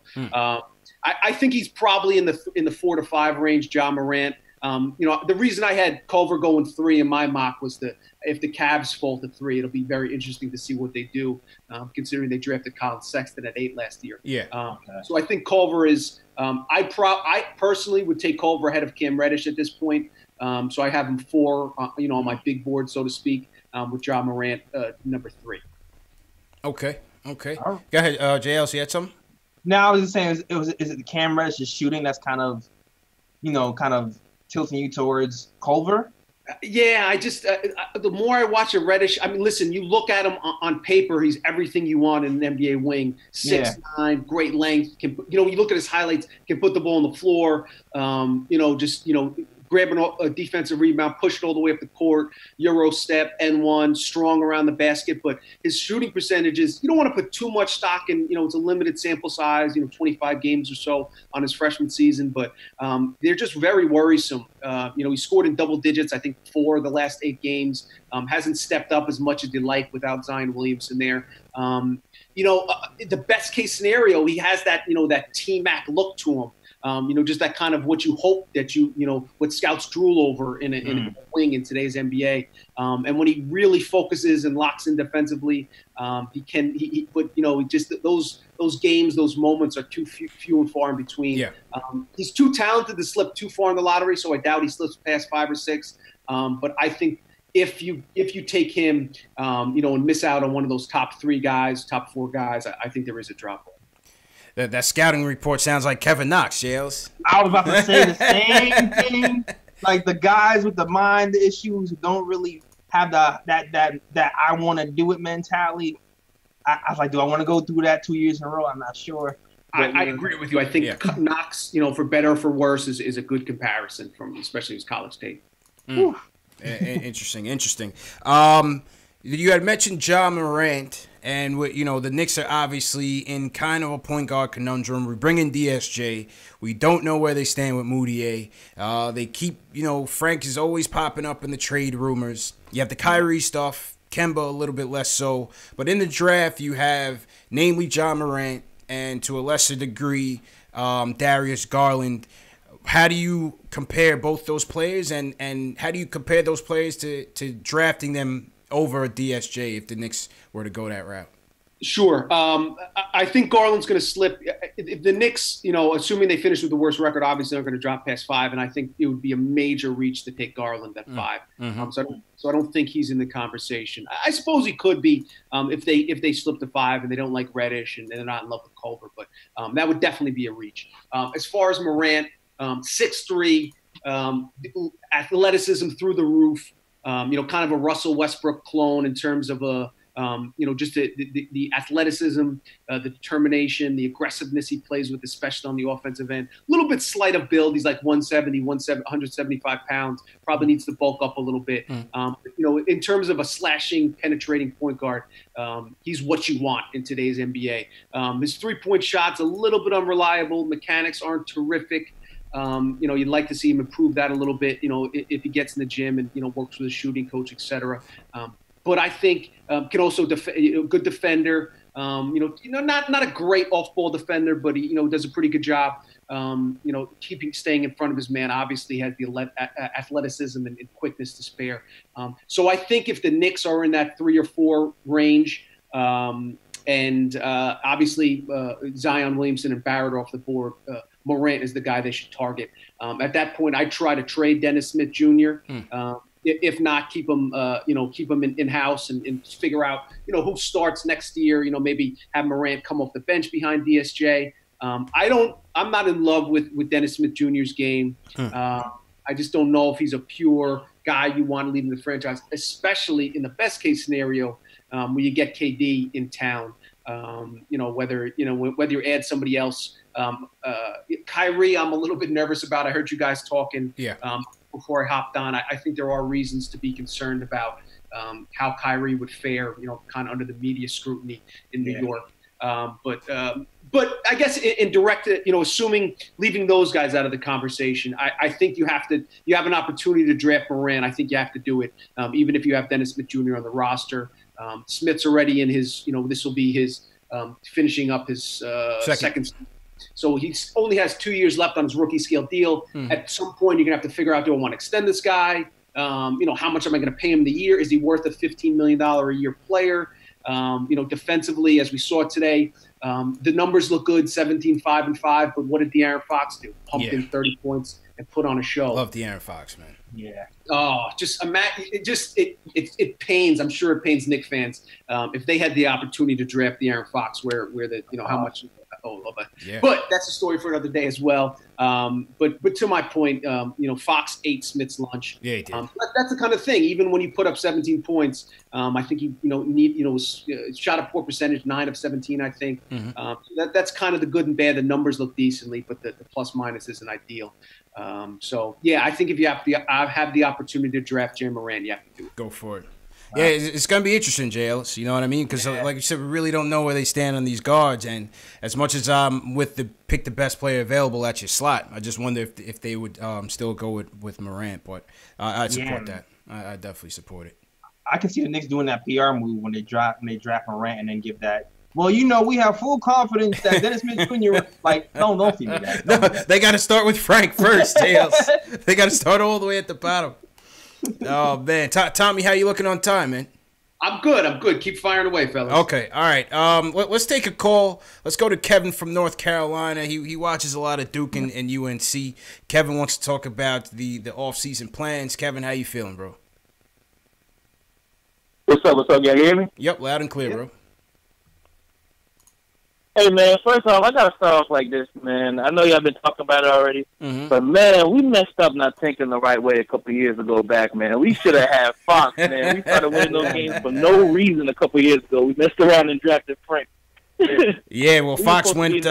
I think he's probably in the 4 to 5 range. Ja Morant. The reason I had Culver going 3 in my mock was if the Cavs fall to 3, it'll be very interesting to see what they do, considering they drafted Colin Sexton at 8 last year. Yeah. So I think Culver is. I personally would take Culver ahead of Cam Reddish at this point. So I have him 4, on my big board, so to speak, with Ja Morant number 3. Okay. Go ahead, JL. You had something? No, I was just saying, is it the Cam Reddish shooting that's kind of tilting you towards Culver? Yeah, I just the more I watch a Reddish, I mean, listen, you look at him on paper, he's everything you want in an NBA wing. 6'9", great length. You look at his highlights, can put the ball on the floor. Grabbing a defensive rebound, push it all the way up the court, Euro step, N1, strong around the basket. But his shooting percentages, you don't want to put too much stock in. It's a limited sample size, 25 games or so on his freshman season. But they're just very worrisome. He scored in double digits, I think, 4 of the last 8 games. Hasn't stepped up as much as you'd like without Zion Williamson there. The best case scenario, he has that, that T-Mac look to him. Just that kind of what you hope that what scouts drool over in a wing in today's NBA. And when he really focuses and locks in defensively, just those games, those moments are too few and far in between. Yeah. He's too talented to slip too far in the lottery, so I doubt he slips past 5 or 6. But I think if you take him, and miss out on one of those top 3 guys, top 4 guys, I think there is a drop off. That scouting report sounds like Kevin Knox, Jails. I was about to say the same thing. Like the guys with the mind issues who don't really have that I want to do it mentality. I was like, do I want to go through that 2 years in a row? I'm not sure. I agree with you. I think Knox, for better or for worse, is a good comparison from especially his college tape. Interesting. You had mentioned Ja Morant. And, the Knicks are obviously in kind of a point guard conundrum. We bring in DSJ. We don't know where they stand with Moutier. They keep, Frank is always popping up in the trade rumors. You have the Kyrie stuff. Kemba a little bit less so. But in the draft, you have namely John Morant and to a lesser degree Darius Garland. How do you compare both those players, and how do you compare those players to drafting them over DSJ if the Knicks were to go that route? Sure. I think Garland's going to slip. If the Knicks, assuming they finish with the worst record, obviously they're going to drop past 5, and I think it would be a major reach to take Garland at 5. Mm-hmm. So I don't think he's in the conversation. I suppose he could be if they slip to 5 and they don't like Reddish and they're not in love with Culver, but that would definitely be a reach. As far as Morant, 6'3", athleticism through the roof. Kind of a Russell Westbrook clone in terms of just the athleticism, the determination, the aggressiveness he plays with, especially on the offensive end. A little bit slight of build. He's like 175 pounds. Probably needs to bulk up a little bit. In terms of a slashing, penetrating point guard, he's what you want in today's NBA. His three-point shot's a little bit unreliable. Mechanics aren't terrific. You'd like to see him improve that a little bit, if he gets in the gym and, works with a shooting coach, et cetera. But I think can also good defender. Not a great off-ball defender, but he does a pretty good job. Staying in front of his man. Obviously has the athleticism and quickness to spare. So I think if the Knicks are in that 3 or 4 range, and obviously Zion Williamson and Barrett off the board, Morant is the guy they should target. At that point, I'd try to trade Dennis Smith Jr. If not, keep him in-house and figure out, who starts next year. Maybe have Morant come off the bench behind DSJ. I'm not in love with Dennis Smith Jr.'s game. I just don't know if he's a pure guy you want to lead in the franchise, especially in the best case scenario where you get KD in town. Whether you add somebody else. Kyrie, I'm a little bit nervous about. I heard you guys talking. Before I hopped on, I think there are reasons to be concerned about how Kyrie would fare, kind of under the media scrutiny in New York. But I guess in direct, assuming leaving those guys out of the conversation, I think you have an opportunity to draft Morant. I think you have to do it, even if you have Dennis Smith Jr. on the roster. Smith's already in his, this will be his finishing up his second. So he only has 2 years left on his rookie scale deal. At some point, you're going to have to figure out, do I want to extend this guy? How much am I going to pay him the year? Is he worth a $15 million a year player? Defensively, as we saw today, the numbers look good, 17-5-5. But what did De'Aaron Fox do? Pumped in 30 points and put on a show. Love De'Aaron Fox, man. Yeah. Oh, it pains. I'm sure it pains Knicks fans if they had the opportunity to draft De'Aaron Fox, where how much. But that's a story for another day as well. But to my point, Fox ate Smith's lunch. Yeah, he did. That's the kind of thing. Even when you put up 17 points, I think he shot a poor percentage, 9 of 17, I think. That's kind of the good and bad. The numbers look decently, but the plus minus isn't ideal. I think if you have the opportunity to draft Jay Morant, you have to do it. Go for it. Yeah, it's going to be interesting, JLS. You know what I mean? Because, like you said, we really don't know where they stand on these guards. And as much as I'm with the pick the best player available at your slot, I just wonder if they would still go with Morant. But I support that. I definitely support it. I can see the Knicks doing that PR move when they draft Morant and then give that. Well, we have full confidence that Dennis Smith Jr. Don't feed me that. No, they got to start with Frank first, JLS. They got to start all the way at the bottom. Oh, man. Tommy, how you looking on time, man? I'm good. Keep firing away, fellas. Okay. All right. Let's take a call. Let's go to Kevin from North Carolina. He watches a lot of Duke and UNC. Kevin wants to talk about the off-season plans. Kevin, how you feeling, bro? What's up? You hear me? Yep, loud and clear, bro. Hey, man, first off, I got to start off like this, man. I know y'all been talking about it already, but, man, we messed up not thinking the right way a couple of years ago back, man. We should have had Fox, man. We started winning those games for no reason a couple of years ago. We messed around and drafted Frank. Yeah, well, Fox went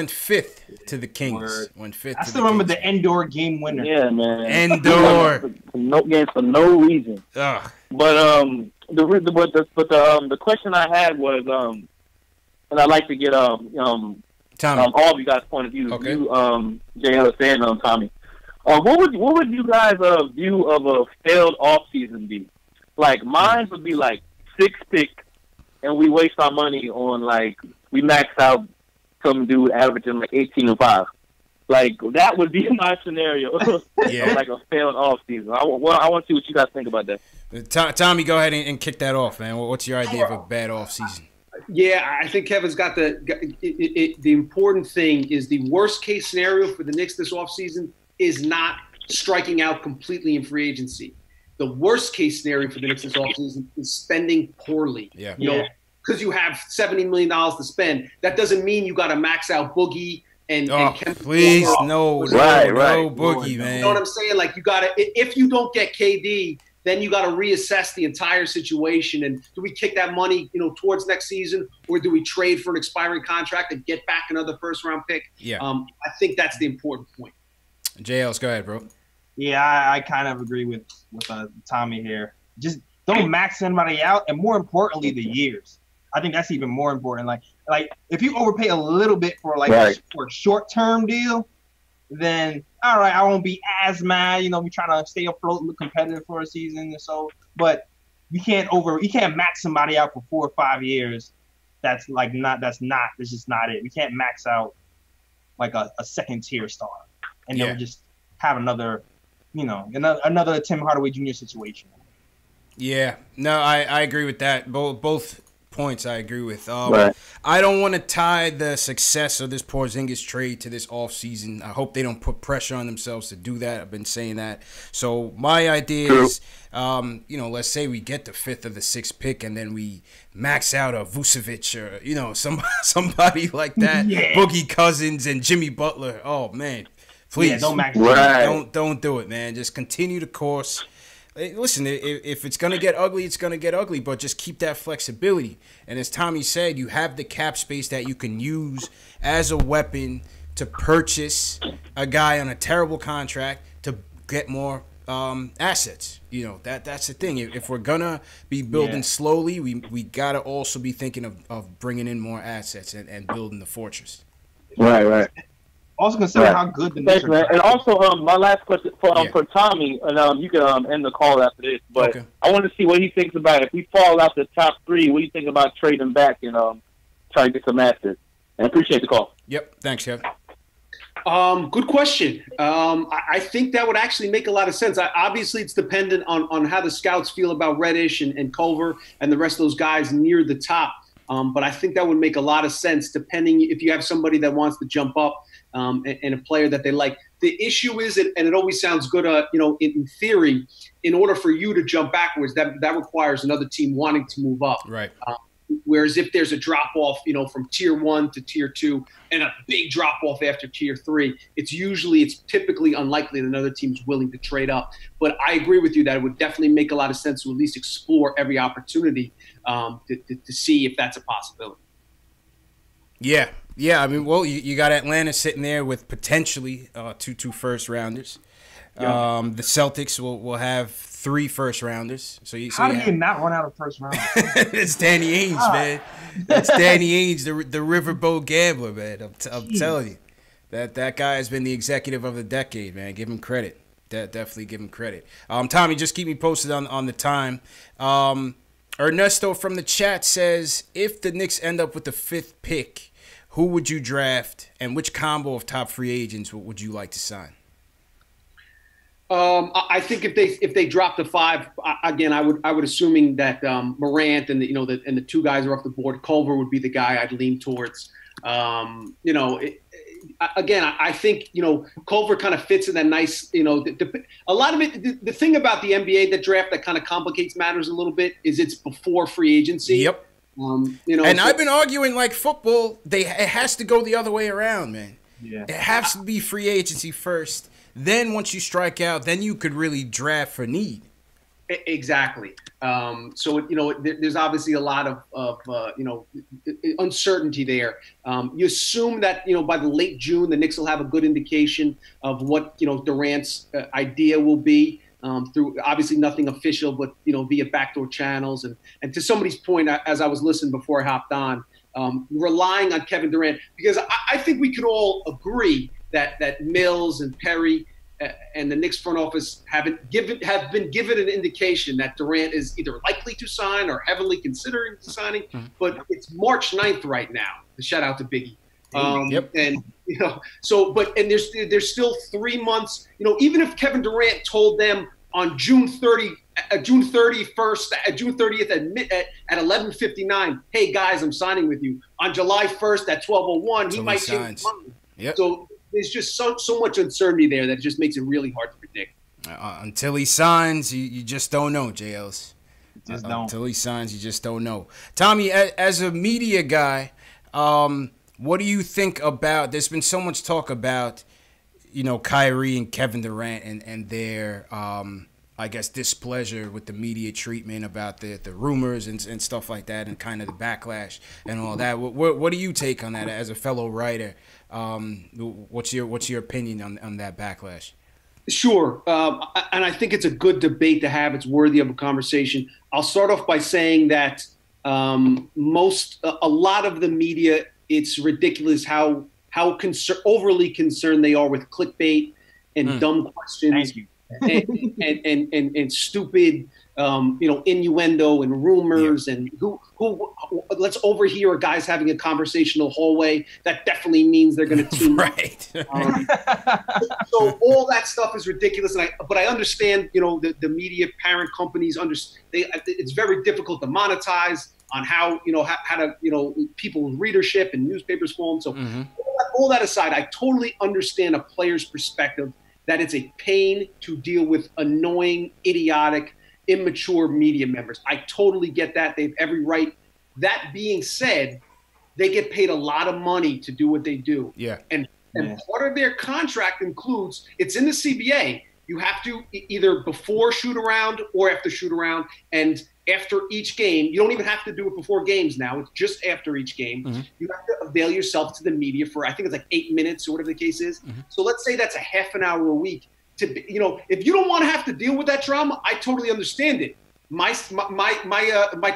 fifth to the Kings. Went fifth. I still remember the Endor game winner. Yeah, man. Endor. No games for no reason. Ugh. But the question I had was and I'd like to get Tommy. All of you guys' point of view. Okay. You, JL and Tommy. What would you guys' view of a failed off season be? Like mine would be like 6 pick, and we waste our money on like we max out some dude averaging like 18 and 5. Like that would be my scenario. Yeah. Like a failed off season. I want to see what you guys think about that. Tommy, go ahead and kick that off, man. What's your idea of a bad off season? Yeah, I think Kevin's got the important thing is the worst case scenario for the Knicks this offseason is not striking out completely in free agency. The worst case scenario for the Knicks this offseason is spending poorly. Yeah. You know, because you have $70 million to spend. That doesn't mean you got to max out Boogie and please, no Boogie, man. You know what I'm saying? Like you got to, if you don't get KD, then you got to reassess the entire situation. And do we kick that money, towards next season, or do we trade for an expiring contract and get back another first-round pick? Yeah. I think that's the important point. JLs, go ahead, bro. Yeah, I kind of agree with Tommy here. Just don't max anybody out, and more importantly, the years. I think that's even more important. Like if you overpay a little bit for for a short-term deal, then all right, I won't be as mad. We're trying to stay afloat, look competitive for a season or so. But you can't max somebody out for 4 or 5 years. That's just not it. We can't max out like a second tier star, and then we just have another Tim Hardaway Jr. situation. Yeah, no, I agree with that. Both points I agree with. Right. I don't want to tie the success of this Porzingis trade to this offseason. I hope they don't put pressure on themselves to do that. I've been saying that. So my idea is, let's say we get the 5th or the 6th pick and then we max out a Vucevic or, somebody like that. Yeah. Boogie Cousins and Jimmy Butler. Oh, man. Please. Don't max Don't do it, man. Just continue the course. Listen, if it's going to get ugly, it's going to get ugly, but just keep that flexibility. And as Tommy said, you have the cap space that you can use as a weapon to purchase a guy on a terrible contract to get more assets. That's the thing. If we're going to be building slowly, we got to also be thinking of bringing in more assets and building the fortress. Right. Also consider how good the Knicks are. And also, my last question for Tommy, and you can end the call after this. But okay. I want to see what he thinks about it. If we fall out the top 3, what do you think about trading back and try to get some assets? And appreciate the call. Yep. Thanks, Kevin. Good question. I think that would actually make a lot of sense. Obviously, it's dependent on how the scouts feel about Reddish and Culver and the rest of those guys near the top. But I think that would make a lot of sense, depending if you have somebody that wants to jump up. And a player that they like. The issue is, and it always sounds good, in theory, in order for you to jump backwards, that requires another team wanting to move up. Right. Whereas if there's a drop off, from tier 1 to tier 2, and a big drop off after tier 3, it's typically unlikely that another team's willing to trade up. But I agree with you that it would definitely make a lot of sense to at least explore every opportunity to see if that's a possibility. Yeah. Yeah, I mean, well, you got Atlanta sitting there with potentially two first-rounders. Yeah. The Celtics will have 3 first-rounders. How do you not run out of first-rounders? It's Danny Ainge, man. It's Danny Ainge, the riverboat gambler, man. I'm telling you. That guy has been the executive of the decade, man. Give him credit. Definitely give him credit. Tommy, just keep me posted on the time. Ernesto from the chat says, if the Knicks end up with the 5th pick, who would you draft, and which combo of top free agents would you like to sign? I think if they drop to 5, again, I would assuming that Morant and the 2 guys are off the board. Culver would be the guy I'd lean towards. I think Culver kind of fits in that nice. A lot of it. The thing about the NBA, the draft that kind of complicates matters a little bit is it's before free agency. Yep. I've been arguing like football, it has to go the other way around, man. Yeah. It has to be free agency first. Then once you strike out, then you could really draft for need. Exactly. There's obviously a lot of uncertainty there. You assume that by the late June, the Knicks will have a good indication of what Durant's idea will be. Through obviously nothing official, but via backdoor channels, and to somebody's point, as I was listening before I hopped on, relying on Kevin Durant, because I think we could all agree that Mills and Perry and the Knicks front office have been given an indication that Durant is either likely to sign or heavily considering signing. But it's March 9th right now. Shout out to Biggie. And there's still 3 months. Even if Kevin Durant told them on June 30th at 11:59, hey guys, I'm signing with you. On July 1st at 12:01, he might change his mind. Yep. So there's just so much uncertainty there that just makes it really hard to predict. Until he signs, you just don't know, JLs. Until he signs, you just don't know. Tommy, as a media guy, what do you think about? There's been so much talk about, Kyrie and Kevin Durant and their, I guess, displeasure with the media treatment about the rumors and stuff like that, and kind of the backlash and all that. What do you take on that as a fellow writer? What's your opinion on that backlash? Sure, and I think it's a good debate to have. It's worthy of a conversation. I'll start off by saying that a lot of the media, it's ridiculous how overly concerned they are with clickbait and dumb questions. Thank you. and stupid, innuendo and rumors, and who let's overhear a guy's having a conversational hallway. That definitely means they're going to team right. So all that stuff is ridiculous, but I understand, the media parent companies it's very difficult to monetize on how to people's readership and newspapers form. So all that aside, I totally understand a player's perspective that it's a pain to deal with annoying, idiotic, immature media members. I totally get that. They have every right. That being said, they get paid a lot of money to do what they do. Yeah. And part of their contract includes, it's in the CBA, you have to either before shoot around or after shoot around, and after each game. You don't even have to do it before games now. It's just after each game. You have to avail yourself to the media for, I think it's like 8 minutes or whatever the case is. So let's say that's a half an hour a week. If you don't want to have to deal with that drama, I totally understand it. My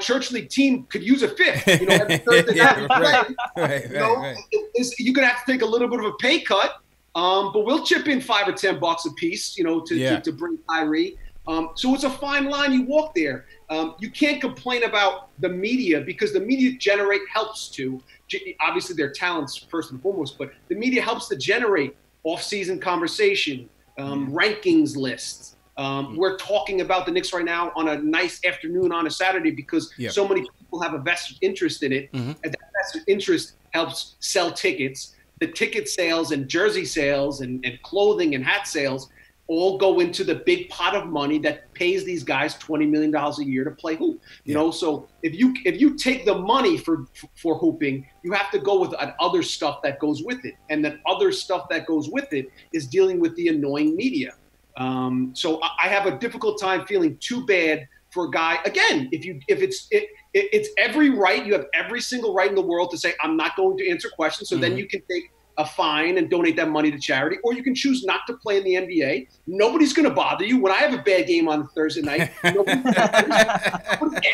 church league team could use a fifth. Every Thursday night. Right. You're gonna have to take a little bit of a pay cut, but we'll chip in $5 or $10 a piece, to bring Kyrie. So it's a fine line you walk there. You can't complain about the media because the media helps to. Obviously, their talents first and foremost, but the media helps to generate off-season conversation, rankings lists. We're talking about the Knicks right now on a nice afternoon on a Saturday because so many people have a vested interest in it, and that vested interest helps sell tickets. The ticket sales and jersey sales and clothing and hat sales all go into the big pot of money that pays these guys $20 million a year to play hoop. So if you take the money for hooping, you have to go with other stuff that goes with it, and that other stuff that goes with it is dealing with the annoying media. So I have a difficult time feeling too bad for a guy. Again, it's every right. You have every single right in the world to say, I'm not going to answer questions. So then you can take a fine and donate that money to charity, or you can choose not to play in the NBA. Nobody's going to bother you. When I have a bad game on Thursday night, nobody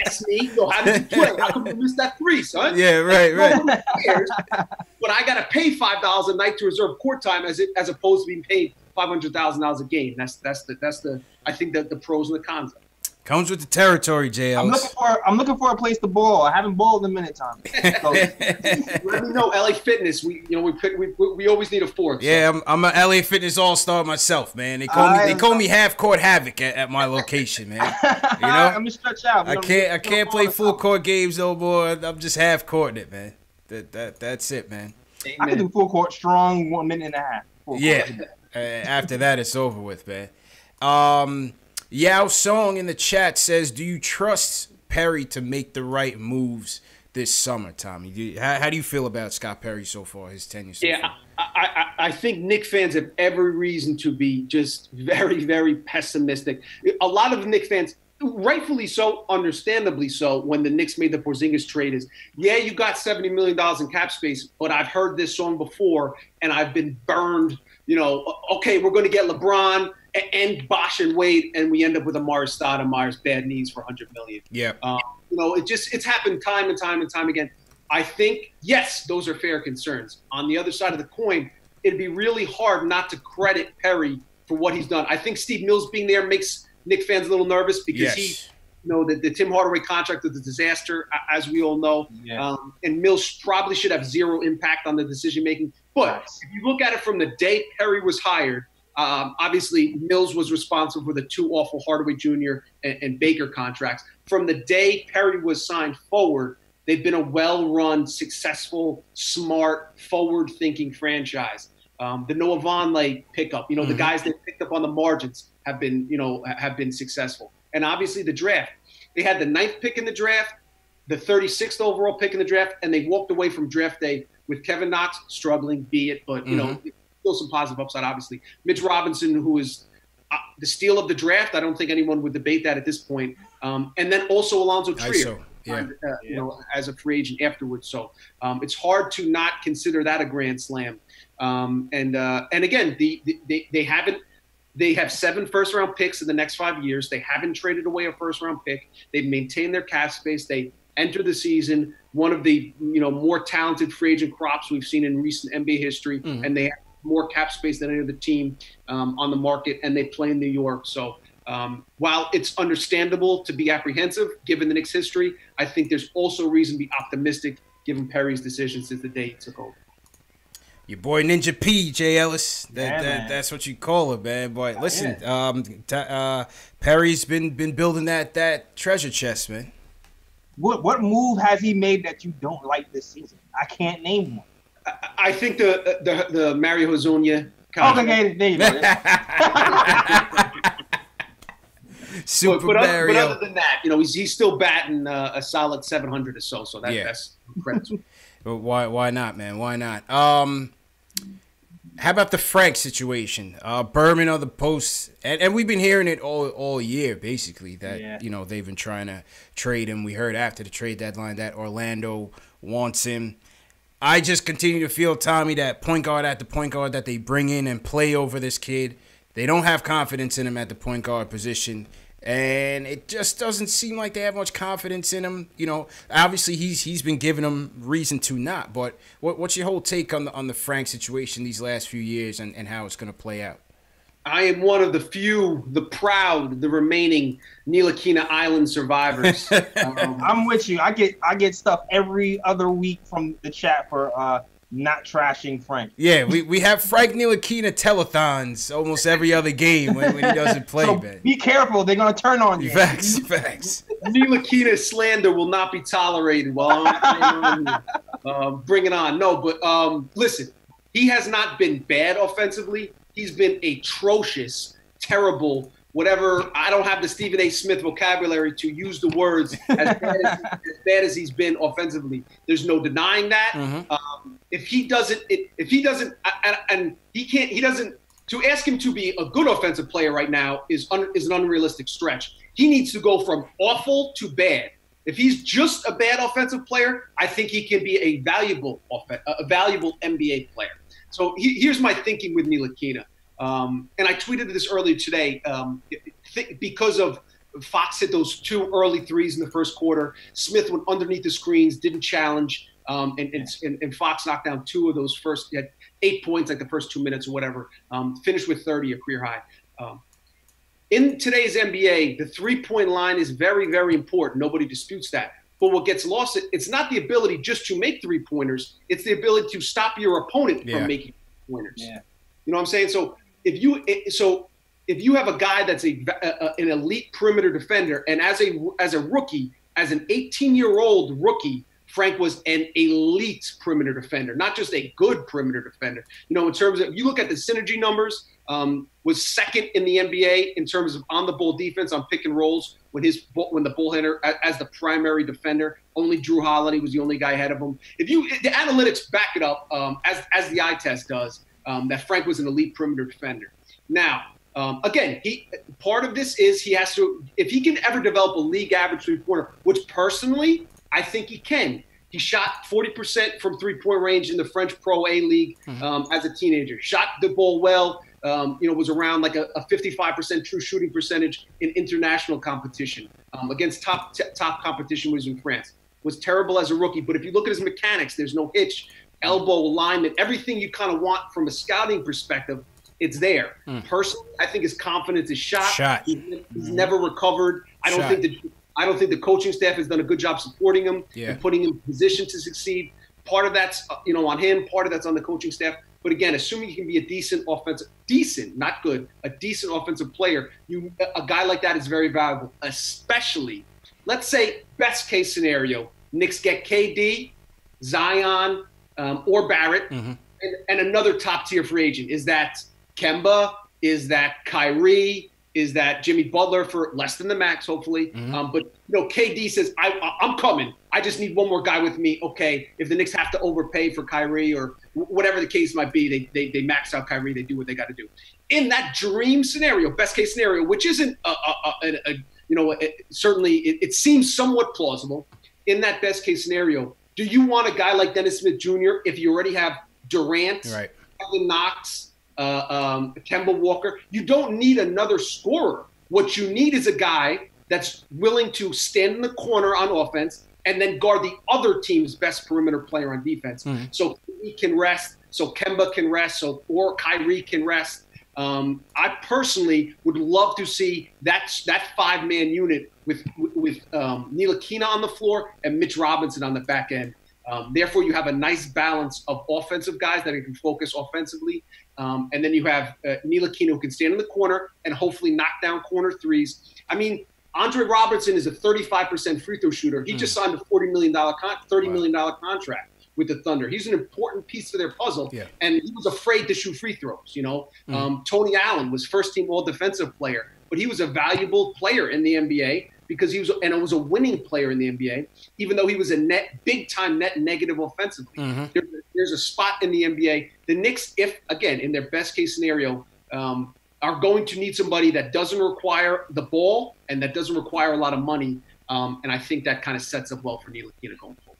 asks me, how did you play? How come you missed that three, son? Yeah, right. But I got to pay $5 a night to reserve court time as opposed to being paid $500,000 a game. That's the I think that the pros and the cons of it. Comes with the territory, JL. I'm looking for a place to ball. I haven't balled in a minute, Tom. So. Let me know, LA Fitness. We always need a fourth. Yeah, so. I'm an LA Fitness all-star myself, man. They call me half court havoc at my location, man. I'm gonna stretch out. I can't play full court games no more. I'm just half courting it, man. That's it, man. Amen. I can do full court strong 1 minute and a half. After that, it's over with, man. Yao Song in the chat says, do you trust Perry to make the right moves this summer, Tommy? How do you feel about Scott Perry so far, his tenure so far? I think Knicks fans have every reason to be just very, very pessimistic. A lot of Knicks fans, rightfully so, understandably so, when the Knicks made the Porzingis trade is, you got $70 million in cap space, but I've heard this song before and I've been burned. Okay, we're going to get LeBron and Bosh and Wade, and we end up with Amari Stoudemire's bad knees for $100 million. Yeah. It's happened time and time again. I think, yes, those are fair concerns. On the other side of the coin, it'd be really hard not to credit Perry for what he's done. I think Steve Mills being there makes Knicks fans a little nervous because the Tim Hardaway contract was a disaster, as we all know. And Mills probably should have zero impact on the decision-making. But if you look at it from the day Perry was hired, obviously Mills was responsible for the two awful Hardaway Jr. and Baker contracts. From the day Perry was signed forward, they've been a well-run, successful, smart, forward-thinking franchise. The Noah Vonleh pickup, the guys they picked up on the margins have been successful. And obviously the draft. They had the 9th pick in the draft, the 36th overall pick in the draft, and they walked away from draft day with Kevin Knox struggling, be it, but, still some positive upside, obviously. Mitch Robinson, who is the steal of the draft. I don't think anyone would debate that at this point. And then also Alonzo Trier, as a free agent afterwards. So it's hard to not consider that a grand slam. And again, they have 7 first-round picks in the next 5 years. They haven't traded away a first-round pick. They've maintained their cap space. They enter the season one of the more talented free agent crops we've seen in recent NBA history, and they have more cap space than any other team on the market, and they play in New York. So while it's understandable to be apprehensive given the Knicks' history, I think there's also reason to be optimistic given Perry's decision since the day he took over. Your boy Ninja P, Jay Ellis. That's what you call it, man. Boy, listen, Perry's been building that treasure chest, man. What move has he made that you don't like this season? I can't name one. I think the Mario Hezonja. Okay, there you go. Super but Mario. Other than that, he's still batting a solid 700 or so. So that's incredible. But why not, man? Why not? How about the Frank situation? Berman on the post, and we've been hearing it all year, basically, that they've been trying to trade him. We heard after the trade deadline that Orlando wants him. I just continue to feel, Tommy, that point guard after point guard that they bring in and play over this kid, they don't have confidence in him at the point guard position. And it just doesn't seem like they have much confidence in him. Obviously he's been giving them reason to not. But what's your whole take on the Frank situation these last few years and how it's going to play out? I am one of the few, the proud, the remaining Nilakina Island survivors. I'm with you. I get stuff every other week from the chat for not trashing Frank. Yeah, we have Frank Ntilikina telethons almost every other game when he doesn't play, so man. Be careful. They're going to turn on you. Facts. Ntilikina slander will not be tolerated while I'm bring it on. No, but listen, he has not been bad offensively. He's been atrocious, terrible, whatever. I don't have the Stephen A. Smith vocabulary to use the words as bad as he's been offensively. There's no denying that. If he doesn't, to ask him to be a good offensive player right now is an unrealistic stretch. He needs to go from awful to bad. If he's just a bad offensive player, I think he can be a valuable NBA player. So here's my thinking with Ntilikina. And I tweeted this earlier today. Because of Fox hit those 2 early threes in the first quarter, Smith went underneath the screens, didn't challenge, and Fox knocked down 2 of those first. He had 8 points like the first 2 minutes or whatever. Finished with 30, a career high. In today's NBA, the three-point line is very, very important. Nobody disputes that. But what gets lost, it's not the ability just to make three-pointers. It's the ability to stop your opponent from making pointers. Yeah. You know what I'm saying? So if you have a guy that's an elite perimeter defender, and as a rookie, as an 18-year-old rookie, Frank was an elite perimeter defender, not just a good perimeter defender. In terms of, you look at the synergy numbers, was second in the NBA in terms of on-the-ball defense on pick and rolls when the ball handler as the primary defender. Only Drew Holiday was the only guy ahead of him. The analytics back it up, as the eye test does, that Frank was an elite perimeter defender. Now, again, part of this is he has to, if he can ever develop a league average three-pointer, which personally I think he can. He shot 40% from three-point range in the French Pro A League as a teenager. Shot the ball well. Was around like a 55% true shooting percentage in international competition against top competition was in France. Was terrible as a rookie, but if you look at his mechanics, there's no hitch, elbow alignment, everything you kind of want from a scouting perspective. it's there. Personally, I think his confidence is shot. He's never recovered. I don't think the coaching staff has done a good job supporting him and putting him in position to succeed. Part of that's on him. Part of that's on the coaching staff. But again, assuming he can be a decent, not good, a decent offensive player, a guy like that is very valuable. Especially, let's say, best case scenario, Knicks get KD, Zion, or Barrett, and another top tier free agent. Is that Kemba? Is that Kyrie? Is that Jimmy Butler for less than the max, hopefully? But KD says, I'm coming. I just need one more guy with me. Okay, if the Knicks have to overpay for Kyrie or whatever the case might be, they max out Kyrie. They do what they got to do. In that dream scenario, best case scenario, which isn't certainly it seems somewhat plausible. In that best case scenario, do you want a guy like Dennis Smith Jr. if you already have Durant, Kevin Knox, Kemba Walker? You don't need another scorer. What you need is a guy that's willing to stand in the corner on offense and then guard the other team's best perimeter player on defense. So he can rest, so Kemba can rest, or Kyrie can rest. I personally would love to see that 5-man unit with Ntilikina on the floor and Mitch Robinson on the back end. Therefore, you have a nice balance of offensive guys that can focus offensively. And then you have Ntilikina who can stand in the corner and hopefully knock down corner threes. I mean, Andre Robertson is a 35% free throw shooter. He just signed a $30 million contract with the Thunder. He's an important piece to their puzzle, and he was afraid to shoot free throws. Tony Allen was first-team All-Defensive player, but he was a valuable player in the NBA because he was a winning player in the NBA, even though he was a big-time net negative offensively. There's a spot in the NBA. The Knicks, if again in their best-case scenario, are going to need somebody that doesn't require the ball and that doesn't require a lot of money, and I think that kind of sets up well for Ntilikina going forward.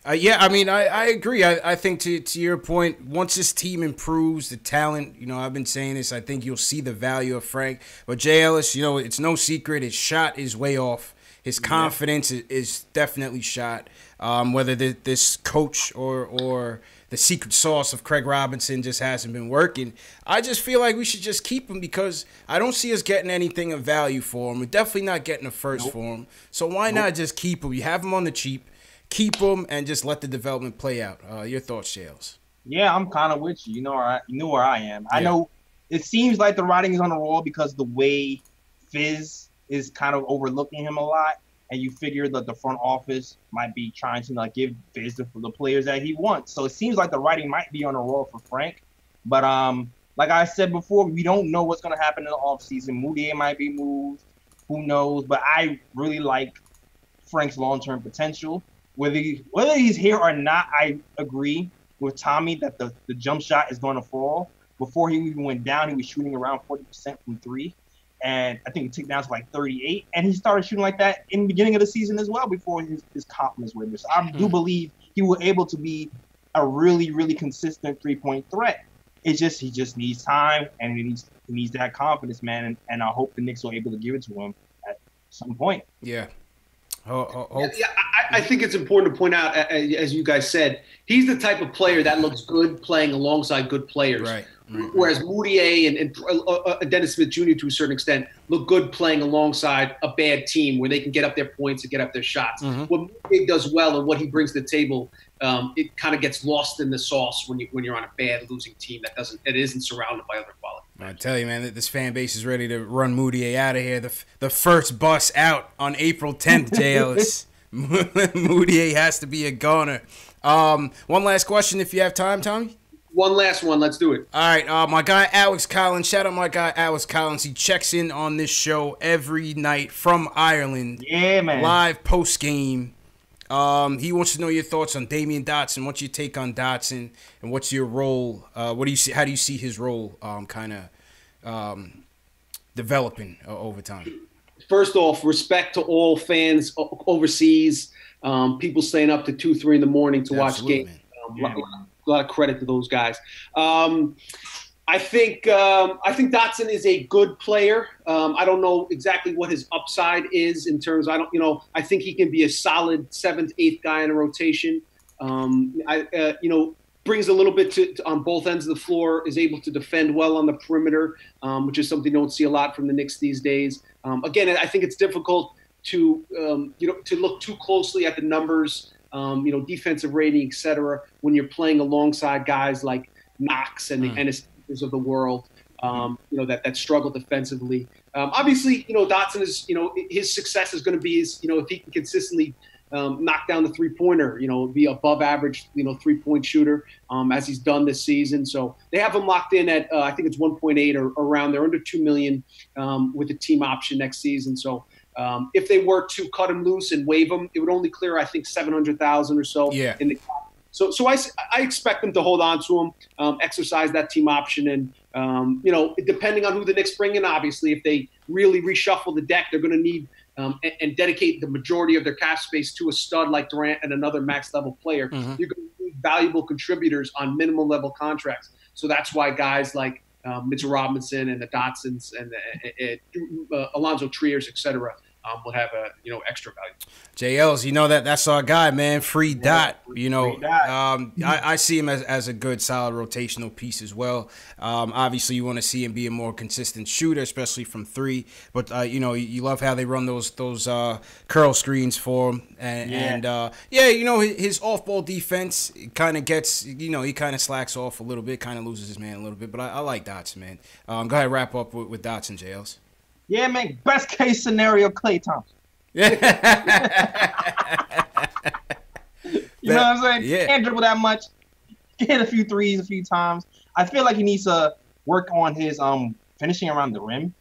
I agree. I think to your point, once this team improves, the talent, I've been saying this, I think you'll see the value of Frank. But Jay Ellis, it's no secret, his shot is way off. His confidence is definitely shot. Whether this coach or the secret sauce of Craig Robinson just hasn't been working. I just feel like we should just keep him because I don't see us getting anything of value for him. We're definitely not getting a first for him. So why not just keep him? You have him on the cheap. Keep him and just let the development play out. Your thoughts, Shales? Yeah, I'm kind of with you. You know where I am. Yeah. I know it seems like the writing is on the wall because the way Fizz is kind of overlooking him a lot, and you figure that the front office might be trying to give Fizz the players that he wants. So it seems like the writing might be on the wall for Frank. But like I said before, we don't know what's going to happen in the offseason. Moutier might be moved. Who knows? But I really like Frank's long-term potential. Whether he's here or not, I agree with Tommy that the jump shot is going to fall. Before he even went down, he was shooting around 40% from three. And I think he took down to 38. And he started shooting like that in the beginning of the season as well before his confidence went there. So I do believe he was able to be a really, really consistent three-point threat. He just needs time and he needs that confidence, man. And I hope the Knicks are able to give it to him at some point. Yeah. I think it's important to point out, as you guys said, he's the type of player that looks good playing alongside good players. Right. Whereas Moutier and Dennis Smith Jr. to a certain extent look good playing alongside a bad team where they can get up their points and get up their shots. What Moutier does well and what he brings to the table, it kind of gets lost in the sauce when you're on a bad losing team that isn't surrounded by other quality. I tell you, man, this fan base is ready to run Moutier out of here. The first bus out on April 10th, Jay Ellis. Moutier has to be a goner. One last question, if you have time, Tommy. One last one. Let's do it. All right. My guy, Alex Collins. Shout out my guy, Alex Collins. He checks in on this show every night from Ireland. Yeah, man. Live post-game. He wants to know your thoughts on Damian Dotson. What's your take on Dotson, and what's your role? What do you see? How do you see his role developing over time? First off, respect to all fans overseas. People staying up to 2, 3 in the morning to watch games. A lot of credit to those guys. I think Dotson is a good player. I don't know exactly what his upside is in terms. I think he can be a solid 7th, 8th guy in a rotation. brings a little bit to on both ends of the floor, is able to defend well on the perimeter, which is something you don't see a lot from the Knicks these days. Again, I think it's difficult to to look too closely at the numbers, defensive rating, etc., when you're playing alongside guys like Knox and the Ennis of the world, that struggle defensively. Obviously, Dotson is, his success is going to be if he can consistently knock down the three-pointer, be above average, three-point shooter, as he's done this season. So they have him locked in at, I think it's 1.8 or around there, under $2 million with a team option next season. So if they were to cut him loose and waive him, it would only clear, I think, $700,000 or so. Yeah. So I expect them to hold on to him, exercise that team option, and depending on who the Knicks bring in, obviously, if they really reshuffle the deck, they're going to need and dedicate the majority of their cap space to a stud like Durant and another max level player. You're going to need valuable contributors on minimal level contracts. So that's why guys like Mitchell Robinson and the Dotsons and Alonzo Triers, et cetera, will have extra value. JLs, that's our guy, man. Free Dot. I see him as a good, solid rotational piece as well. Obviously, you want to see him be a more consistent shooter, especially from three. But you love how they run those curl screens for him, his off-ball defense kind of gets, he kind of slacks off a little bit, kind of loses his man a little bit. But I like Dotson, man. Go ahead, wrap up with Dotson, JLs. Yeah, man. Best case scenario, Klay Thompson. You know what I'm saying? Yeah. Can't dribble that much. Hit a few threes a few times. I feel like he needs to work on his finishing around the rim.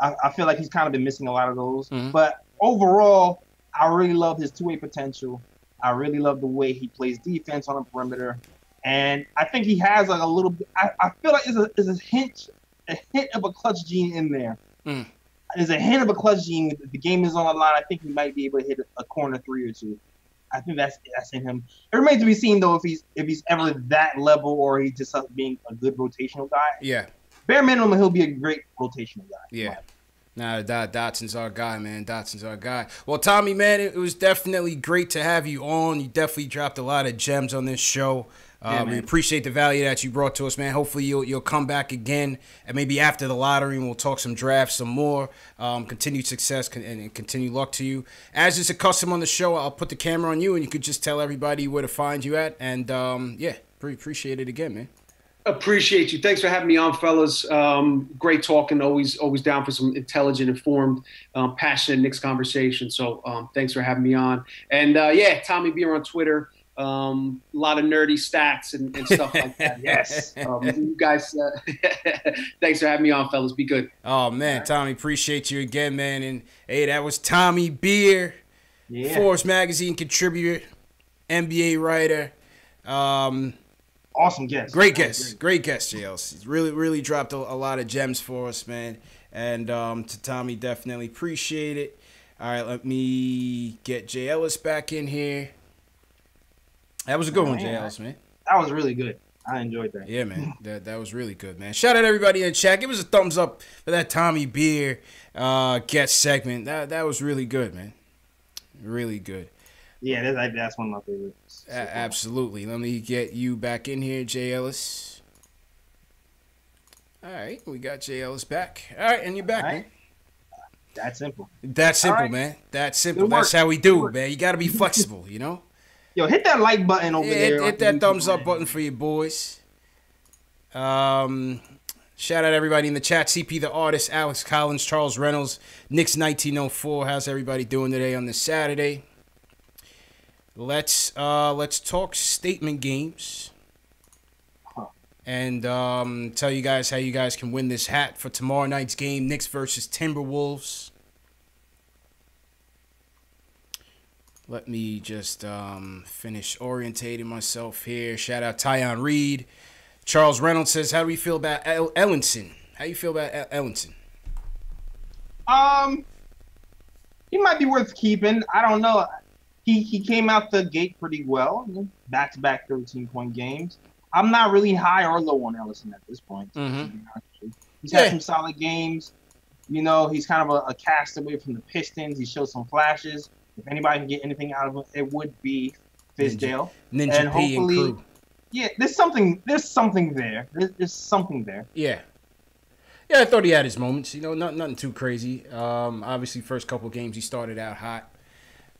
I feel like he's kind of been missing a lot of those. But overall, I really love his two-way potential. I really love the way he plays defense on the perimeter. And I think he has like a little bit. I feel like there's a hint of a clutch gene in there. There's a hint of a clutch gene. The game is on the line. I think he might be able to hit a corner three or two. I think that's in him. It remains to be seen though if he's ever that level or he's just being a good rotational guy. Yeah. Bare minimum, he'll be a great rotational guy. Yeah. Nah, Dotson's our guy, man. Dotson's our guy. Well, Tommy, man, it was definitely great to have you on. You definitely dropped a lot of gems on this show. We appreciate the value that you brought to us, man. Hopefully you'll come back again, and maybe after the lottery, and we'll talk some drafts, some more. Continued success and continued luck to you. As is a custom on the show, I'll put the camera on you, and you could just tell everybody where to find you at. And appreciate it again, man. Appreciate you. Thanks for having me on, fellas. Great talking. Always down for some intelligent, informed, passionate Knicks conversation. So thanks for having me on. And Tommy Beer on Twitter. A lot of nerdy stats and stuff like that. Yes. You guys, thanks for having me on, fellas. Be good. Oh, man. Tommy, appreciate you again, man. And, hey, that was Tommy Beer, Forbes Magazine contributor, NBA writer. Awesome guest. Great guest, JLs. He's really dropped a lot of gems for us, man. And to Tommy, definitely appreciate it. All right, let me get Jay Ellis back in here. That was a good one, Jay Ellis, man. That was really good. I enjoyed that. Yeah, man. That was really good, man. Shout out everybody in chat. Give us a thumbs up for that Tommy Beer guest segment. That was really good, man. Really good. Yeah, that's one of my favorites. Absolutely. Let me get you back in here, Jay Ellis. All right, we got Jay Ellis back. All right, and you're back, man. That's simple. That's simple, man. That's simple. That's how we do it, man. You got to be flexible, Yo, hit that like button over there. Hit that thumbs up button for you boys. Shout out everybody in the chat. CP the Artist, Alex Collins, Charles Reynolds, Knicks 1904. How's everybody doing today on this Saturday? Let's talk statement games. And tell you guys how you guys can win this hat for tomorrow night's game, Knicks versus Timberwolves. Let me just finish orientating myself here. Shout out Tyon Reed. Charles Reynolds says, how do we feel about Ellenson? How you feel about Ellenson? He might be worth keeping. I don't know. He came out the gate pretty well. Back-to-back 13-point games. I'm not really high or low on Ellison at this point. He's had some solid games. He's kind of a castaway from the Pistons. He showed some flashes. If anybody can get anything out of him, it would be Fizdale. Ninja P and crew. Yeah, there's something there. There's something there. Yeah. Yeah, I thought he had his moments. You know, nothing too crazy. Obviously, first couple games he started out hot.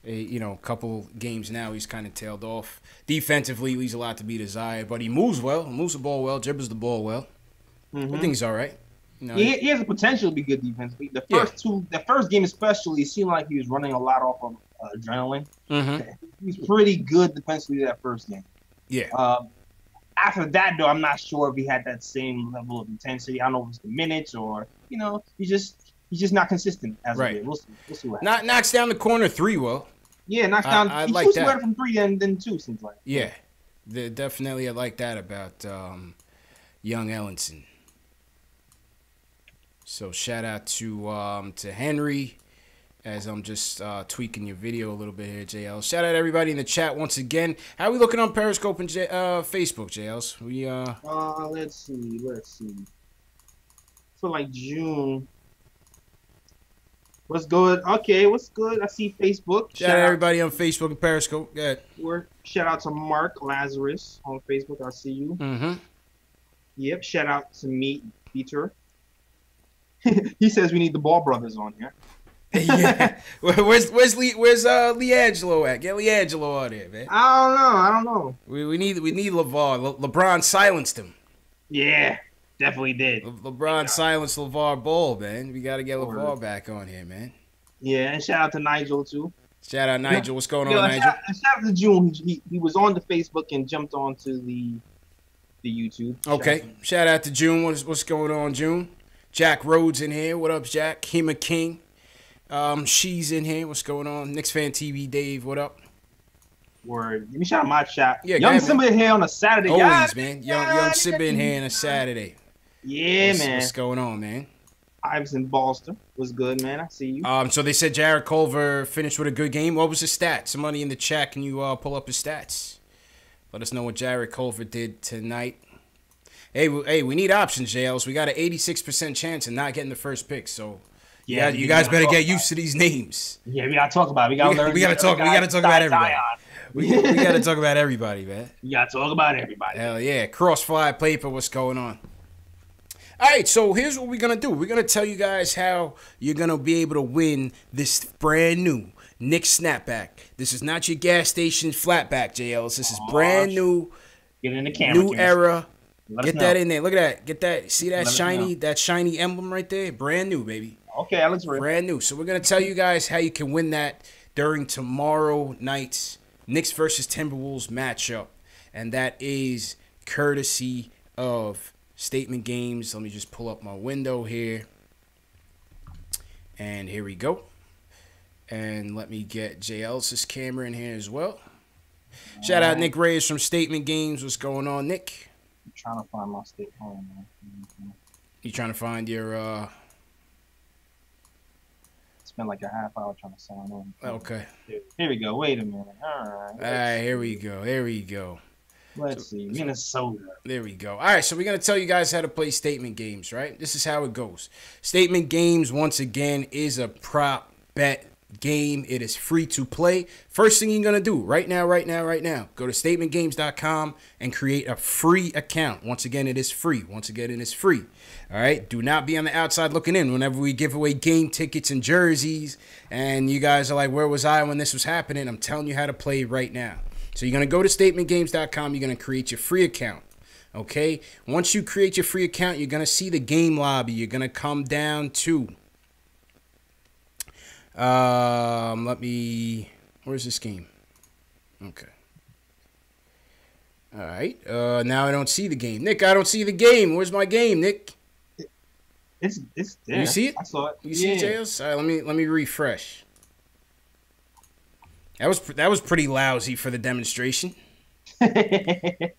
You know, couple games now he's kind of tailed off. Defensively, leaves a lot to be desired, but he moves well, moves the ball well, dribbles the ball well. I think he's all right. You know, he has the potential to be good defensively. The first game especially, it seemed like he was running a lot off of adrenaline. He's pretty good defensively that first game. Yeah. After that, though, I'm not sure if he had that same level of intensity. I don't know if it's the minutes or, you know, he's just not consistent as of yet. We'll see what happens. Knocks down the corner three, well. Yeah, knocks down. I he like shoots that. better from three than two, seems like. Yeah. Definitely I like that about young Ellenson. So shout out to Henry. As I'm just tweaking your video a little bit here, JL. Shout out to everybody in the chat once again. How are we looking on Periscope and Facebook, JLs? Let's see. For like June. What's good? Okay, what's good? I see Facebook. Shout out to everybody on Facebook and Periscope. Go ahead. Shout out to Mark Lazarus on Facebook. I see you. Yep. Shout out to me, Peter. He says we need the Ball brothers on here. Yeah. Where's LeAngelo at? Get LeAngelo on here, man. I don't know. We need LeVar. LeBron silenced him. Yeah, definitely did. LeBron silenced LeVar Ball, man. We gotta get LeVar back on here, man. Yeah, and shout out to Nigel too. Shout out Nigel. What's going on, Nigel? Shout out to June. He was on the Facebook and jumped onto the YouTube. Okay. Shout out to June. What's going on, June? Jack Rhodes in here. What up, Jack? Hema King. She's in here. What's going on? Knicks Fan TV, Dave. What up? Word. Give me shout out my chat. Yeah, Young Simba in here on a Saturday. Always, man. Young Simba in here on a Saturday. Yeah, man. What's going on, man? Iverson Boston was good, man. I see you. So they said Jared Culver finished with a good game. What was his stats? Somebody in the chat, can you pull up his stats? Let us know what Jared Culver did tonight. Hey, we need options, JLs. We got an 86% chance of not getting the first pick, so yeah, you guys better get used to these names. Yeah, we gotta talk about it. We gotta learn. We gotta talk about everybody. We gotta talk about everybody, man. We gotta talk about everybody. Hell yeah. Crossfire paper, what's going on? All right, so here's what we're going to do. We're going to tell you guys how you're going to be able to win this brand new Knicks snapback. This is not your gas station flatback, JLs. This is brand new. Get in the camera. New era. Get that in there. Look at that. Get that. See that shiny emblem right there? Brand new, baby. Okay, that looks real. Brand new. So we're going to tell you guys how you can win that during tomorrow night's Knicks versus Timberwolves matchup. And that is courtesy of Statement Games. Let me just pull up my window here. And here we go. And let me get JL's camera in here as well. Shout out Nick Reyes from Statement Games. What's going on, Nick? I'm trying to find my state home, man. You trying to find your Spent like a half hour trying to sign on. Okay. Here we go. Wait a minute. All right, here we go. There we go. Let's see. Minnesota. There we go. All right, so we're going to tell you guys how to play Statement Games, right? This is how it goes. Statement Games, once again, is a prop bet game. It is free to play. First thing you're going to do right now, go to statementgames.com and create a free account. Once again, it is free. All right? Do not be on the outside looking in whenever we give away game tickets and jerseys. And you guys are like, where was I when this was happening? I'm telling you how to play right now. So you're going to go to statementgames.com. You're going to create your free account. Okay? Once you create your free account, you're going to see the game lobby. You're going to come down to... where's this game? Okay. All right. Now I don't see the game. Nick, I don't see the game. Where's my game, Nick? It's there. You see it? I saw it. You see it, JLs? All right, let me refresh. That was pretty lousy for the demonstration. that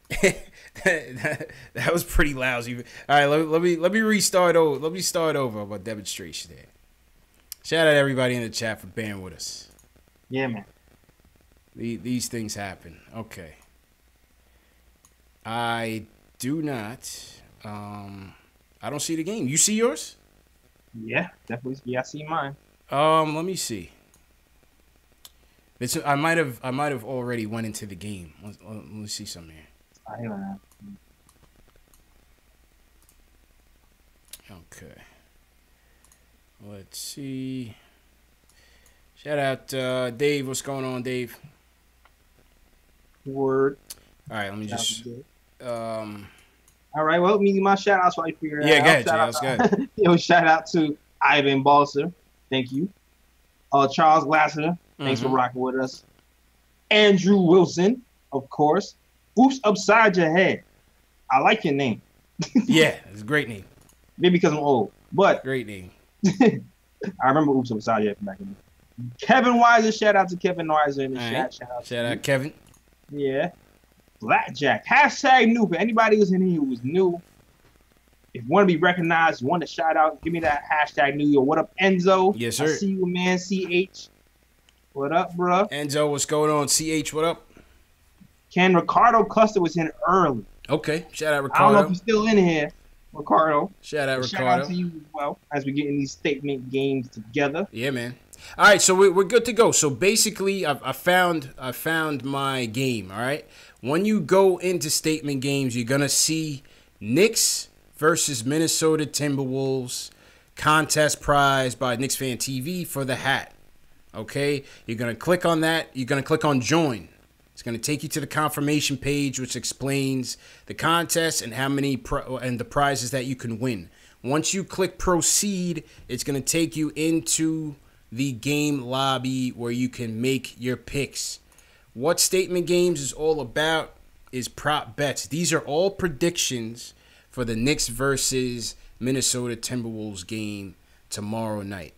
was pretty lousy. All right, let me restart over. Let me start over about demonstration there. Shout out to everybody in the chat for bearing with us. Yeah, man. These things happen. Okay. I do not. I don't see the game. You see yours? Yeah, definitely. Yeah, I see mine. Let me see. I might have already went into the game. Let me see something here. I hear that. Okay. Let's see. Shout out Dave. What's going on, Dave? Word. All right, let me just. All right, well, me my shout outs while you figure it out. Yeah, go ahead, Jay. Let's go. Yo, shout out to Ivan Balser. Thank you. Charles Glasser. Thanks for rocking with us. Andrew Wilson, of course. Oops, upside your head. I like your name. Yeah, it's a great name. Maybe because I'm old, but great name. I remember Oops upside your head from back in the day. Kevin Weiser, shout out to Kevin Weiser in the chat. Shout out Kevin. Yeah. Blackjack. Hashtag new. For anybody who's in here who was new, if you want to be recognized, want to shout out, give me that hashtag new. Yo, what up, Enzo? Yes, sir. I see you, man. CH. What up, bro? Enzo, what's going on? CH, what up? Ken Ricardo Custer was in early. Okay. Shout out Ricardo. I don't know if he's still in here. Ricardo. Shout out Ricardo. Shout out to you as well as we get in these statement games together. Yeah, man. All right, so we're good to go. So basically, I found my game. All right, when you go into statement games, you're gonna see Knicks versus Minnesota Timberwolves contest prize by Knicks Fan TV for the hat. Okay, you're gonna click on that. You're gonna click on join. It's gonna take you to the confirmation page, which explains the contest and how many and the prizes that you can win. Once you click proceed, it's gonna take you into the game lobby where you can make your picks. What statement games is all about is prop bets. These are all predictions for the Knicks versus Minnesota Timberwolves game tomorrow night.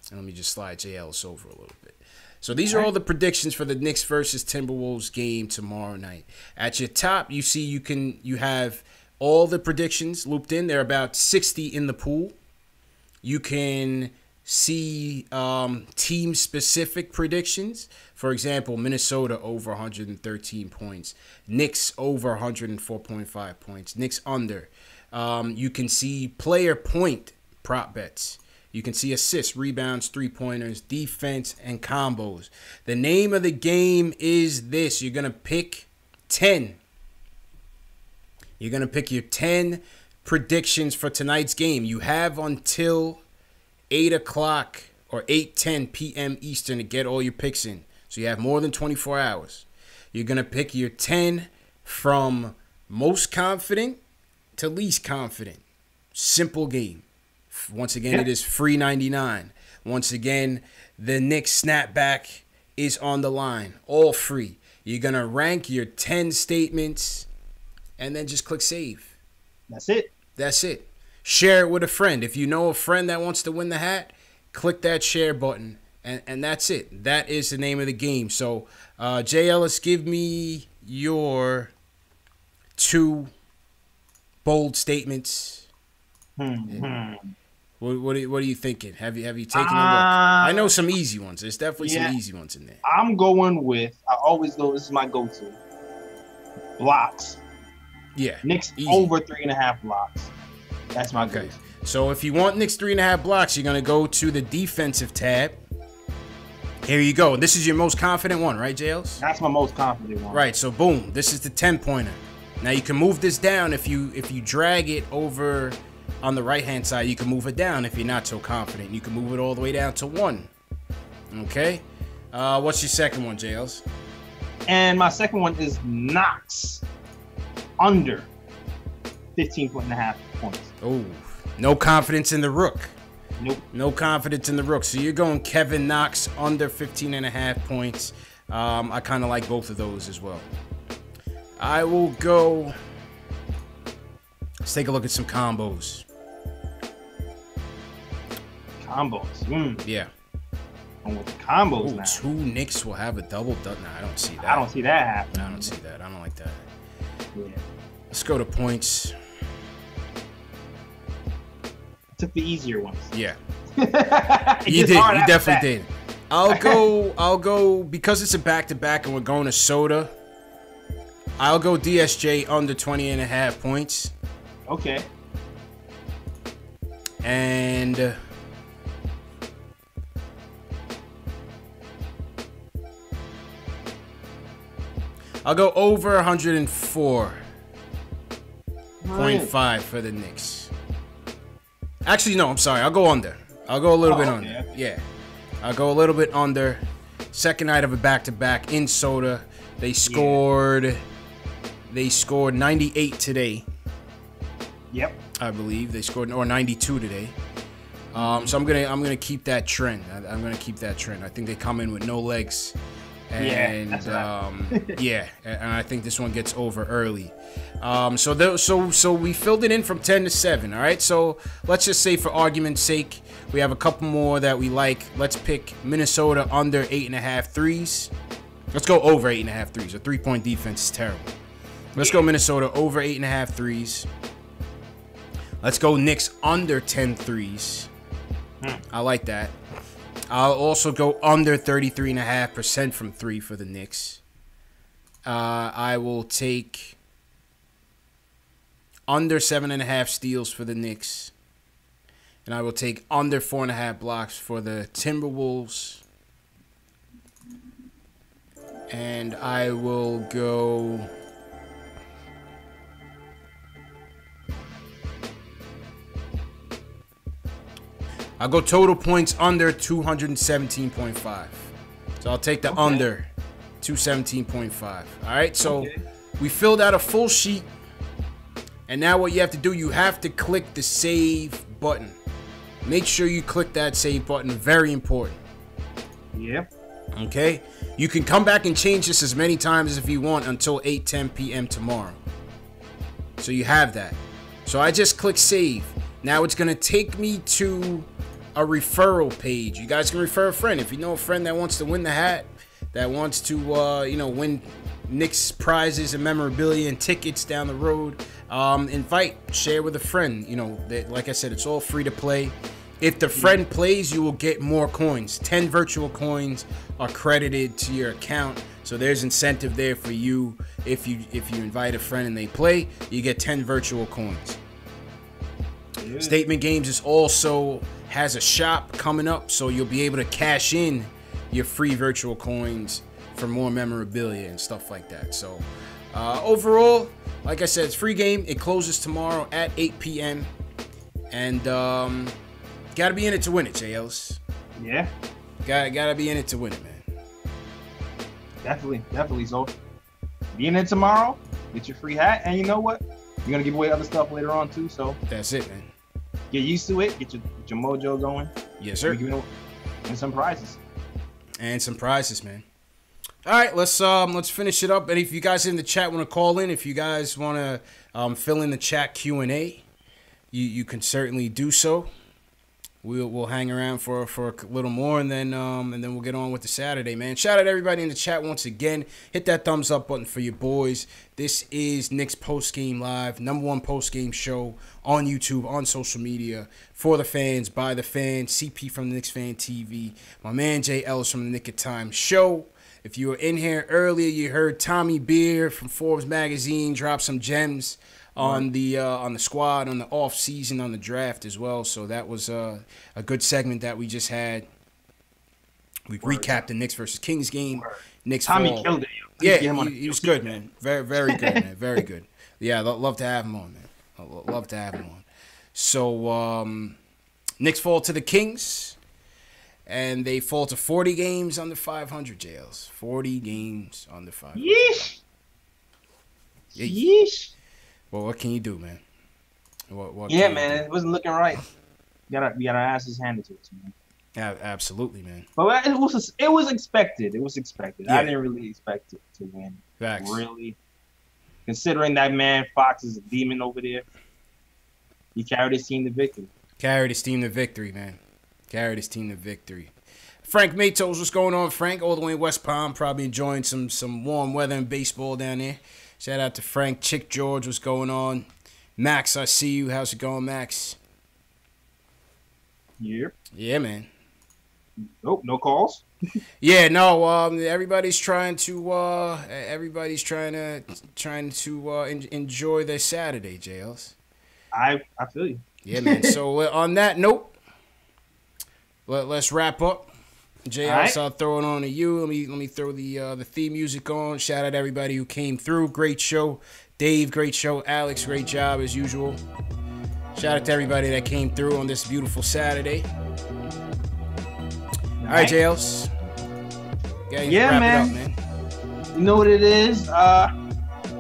And let me just slide JLS over a little bit. So these are all the predictions for the Knicks versus Timberwolves game tomorrow night. At your top, you see you have all the predictions looped in. There are about 60 in the pool. You can see team-specific predictions. For example, Minnesota over 113 points. Knicks over 104.5 points. Knicks under. You can see player point prop bets. You can see assists, rebounds, three-pointers, defense, and combos. The name of the game is this. You're going to pick 10. You're going to pick your 10 predictions for tonight's game. You have until 8 o'clock or 8:10 p.m. Eastern to get all your picks in. So you have more than 24 hours. You're going to pick your 10 from most confident to least confident. Simple game. Once again, it is free 99. Once again, the Knicks snapback is on the line. All free. You're going to rank your 10 statements and then just click save. That's it. That's it. Share it with a friend. If you know a friend that wants to win the hat, click that share button, and that's it. That is the name of the game. So, Jay Ellis, give me your 2 bold statements. What are you thinking? Have you taken a look? I know some easy ones. There's definitely some easy ones in there. I'm going with, I always go, this is my go-to. Blocks. Yeah. Knicks easy. over 3.5 blocks. That's my go-to. So if you want Knicks 3.5 blocks, you're going to go to the defensive tab. Here you go. This is your most confident one, right, JLs? That's my most confident one. Right, so boom. This is the 10-pointer. Now you can move this down if you drag it over on the right-hand side. You can move it down if you're not so confident. You can move it all the way down to 1. Okay? What's your second one, JLs? And my second one is Knox under 15.5 points. Oh, no confidence in the rook. Nope. No confidence in the rook. So you're going Kevin Knox under 15.5 points. I kind of like both of those as well. I will go. Let's take a look at some combos. Combos. Yeah. And with the combos now. 2 Knicks will have a double. Nah, I don't see that. I don't see that happening. I don't see that. I don't like that. Yeah. Let's go to points. Took the easier ones. Yeah. You did. You definitely did. I'll go because it's a back-to-back and we're going to Soda. I'll go DSJ under 20.5 points. Okay. And I'll go over 104 .5 for the Knicks. Actually, no, I'm sorry. I'll go under. I'll go a little bit under. Yeah. I'll go a little bit under. Second night of a back-to-back in Soda. They scored 98 today. Yep. I believe they scored, or 92 today. So I'm gonna keep that trend. I'm gonna keep that trend. I think they come in with no legs, and that's right. yeah, and I think this one gets over early. So we filled it in from 10 to 7. All right. So let's just say, for argument's sake, we have a couple more that we like. Let's pick Minnesota under 8.5 threes. Let's go over 8.5 threes. A 3-point defense is terrible. Let's go Minnesota over 8.5 threes. Let's go Knicks under 10 threes. I like that. I'll also go under 33.5% from 3 for the Knicks. I will take under 7.5 steals for the Knicks. And I will take under 4.5 blocks for the Timberwolves. And I will go... I'll go total points under 217.5. So I'll take the under 217.5. All right, so we filled out a full sheet. And now what you have to do, you have to click the save button. Make sure you click that save button. Very important. Yep. Okay? You can come back and change this as many times as if you want until 8:10 p.m. tomorrow. So you have that. So I just click save. Now it's going to take me to a referral page. You guys can refer a friend. If you know a friend that wants to win the hat, that wants to, win Knicks prizes and memorabilia and tickets down the road, invite, share with a friend. Like I said, it's all free to play. If the friend plays, you will get more coins. 10 virtual coins are credited to your account. So there's incentive there for you. If you invite a friend and they play, you get 10 virtual coins. Yeah. Statement Games is also has a shop coming up, so you'll be able to cash in your free virtual coins for more memorabilia and stuff like that. So overall, like I said, it's free game. It closes tomorrow at 8 p.m. And gotta be in it to win it, J. Ellis. Yeah. Gotta be in it to win it, man. Definitely. So be in it tomorrow. Get your free hat, and you know what? You're gonna give away other stuff later on too. So that's it, man. Get used to it. Get your mojo going. Yes, sir. And some prizes. And some prizes, man. All right, let's finish it up. And if you guys in the chat want to call in, if you guys want to fill in the chat Q&A, you can certainly do so. We'll hang around for a little more, and then we'll get on with the Saturday, man. Shout out to everybody in the chat once again. Hit that thumbs up button for your boys. This is Knicks Post Game Live, #1 post game show on YouTube, on social media, for the fans, by the fans. CP from the Knicks Fan TV. My man Jay Ellis from the Nick of Time Show. If you were in here earlier, you heard Tommy Beer from Forbes Magazine drop some gems on the squad, on the off season, on the draft as well. So that was a good segment that we just had. We recapped the Knicks versus Kings game. Knicks Tommy fall. killed it. Yeah, he was good, man. Very, very good, man. Very good. Yeah, love to have him on, man. Love to have him on. So Knicks fall to the Kings, and they fall to 40 games under 500. Jails. 40 games under 500. Yeesh. Yeesh. Well, what can you do, man? What yeah, man, it wasn't looking right. We got our asses handed to us, man. Yeah, absolutely, man. But it was expected. It was expected. Yeah. I didn't really expect it to win. Facts. Really, considering that man Fox is a demon over there, he carried his team to victory. Carried his team to victory, man. Carried his team to victory. Frank Matos, what's going on, Frank? All the way in West Palm, probably enjoying some warm weather and baseball down there. Shout out to Frank. Chick George, what's going on? Max, I see you. How's it going, Max? Yep. Yeah, man. Nope, no calls. Yeah, no. Everybody's trying to enjoy their Saturday, JLs. I feel you. Yeah, man. So on that note, let's wrap up. JL, right. so I'll throw it on to you. Let me throw the theme music on. Shout out to everybody who came through. Great show. Dave, great show. Alex, great job as usual. Shout out to everybody that came through on this beautiful Saturday. All right, JLs. Yeah, man. man. You know what it is.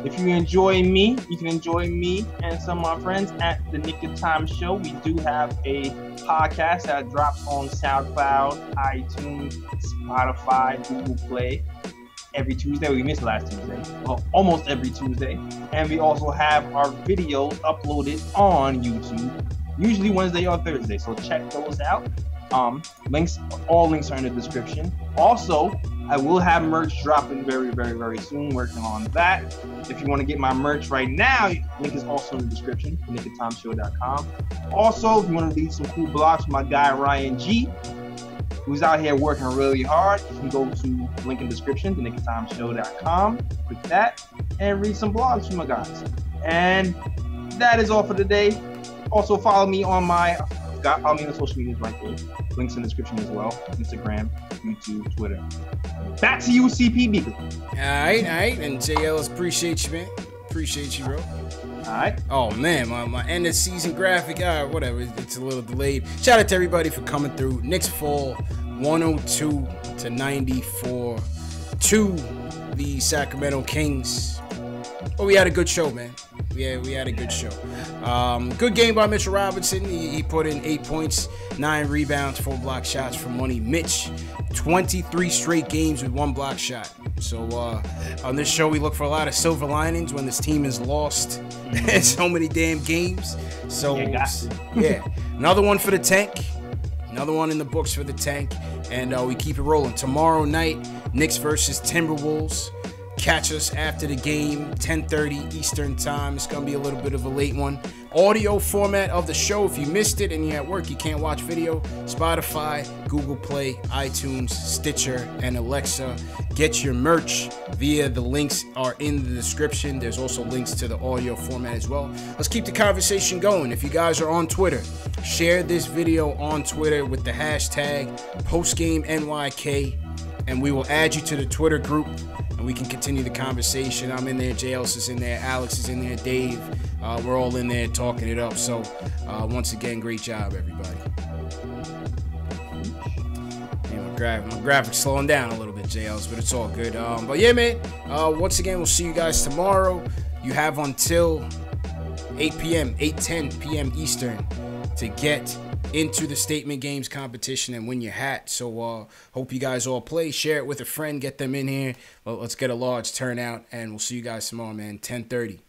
If you enjoy me, you can enjoy me and some of my friends at the Nick of Time Show. We do have a podcast that drops on SoundCloud, iTunes, Spotify, Google Play every Tuesday. We missed last Tuesday. Well, almost every Tuesday. And we also have our videos uploaded on YouTube, usually Wednesday or Thursday. So check those out. All links are in the description. Also, I will have merch dropping very, very, very soon. Working on that. If you want to get my merch right now, link is also in the description. NickofTimeShow.com. Also, if you want to read some cool blogs from my guy Ryan G, who's out here working really hard, you can go to link in the description, NickofTimeShow.com. Click that and read some blogs from my guys. And that is all for today. Also, follow me on my the social medias right there. Links in the description as well. Instagram, YouTube, Twitter. Back to you, CP Beaker. All right. And JLs, appreciate you, man. Appreciate you, bro. All right. Oh, man, my end of season graphic, whatever, it's a little delayed. Shout out to everybody for coming through. Knicks fall 102-94 to the Sacramento Kings. But we had a good show, man. We had a good show. Good game by Mitchell Robinson. He put in 8 points, 9 rebounds, 4 block shots from Money Mitch. 23 straight games with 1 block shot. So on this show, we look for a lot of silver linings when this team is lost in so many damn games. So yeah, another one for the tank. Another one in the books for the tank. And we keep it rolling. Tomorrow night, Knicks versus Timberwolves. Catch us after the game, 10:30 Eastern time. It's going to be a little bit of a late one. Audio format of the show. If you missed it and you're at work, you can't watch video. Spotify, Google Play, iTunes, Stitcher, and Alexa. Get your merch via the links are in the description. There's also links to the audio format as well. Let's keep the conversation going. If you guys are on Twitter, share this video on Twitter with the hashtag PostGameNYK, and we will add you to the Twitter group. And we can continue the conversation. I'm in there, JLs is in there, Alex is in there, Dave. We're all in there talking it up. So, once again, great job, everybody. Yeah, my graphics slowing down a little bit, JLs, but it's all good. But yeah, man, once again, we'll see you guys tomorrow. You have until 8:10 p.m. Eastern to get into the Statement Games competition and win your hat. So hope you guys all play. Share it with a friend. Get them in here. Let's get a large turnout, and we'll see you guys tomorrow, man. 10:30.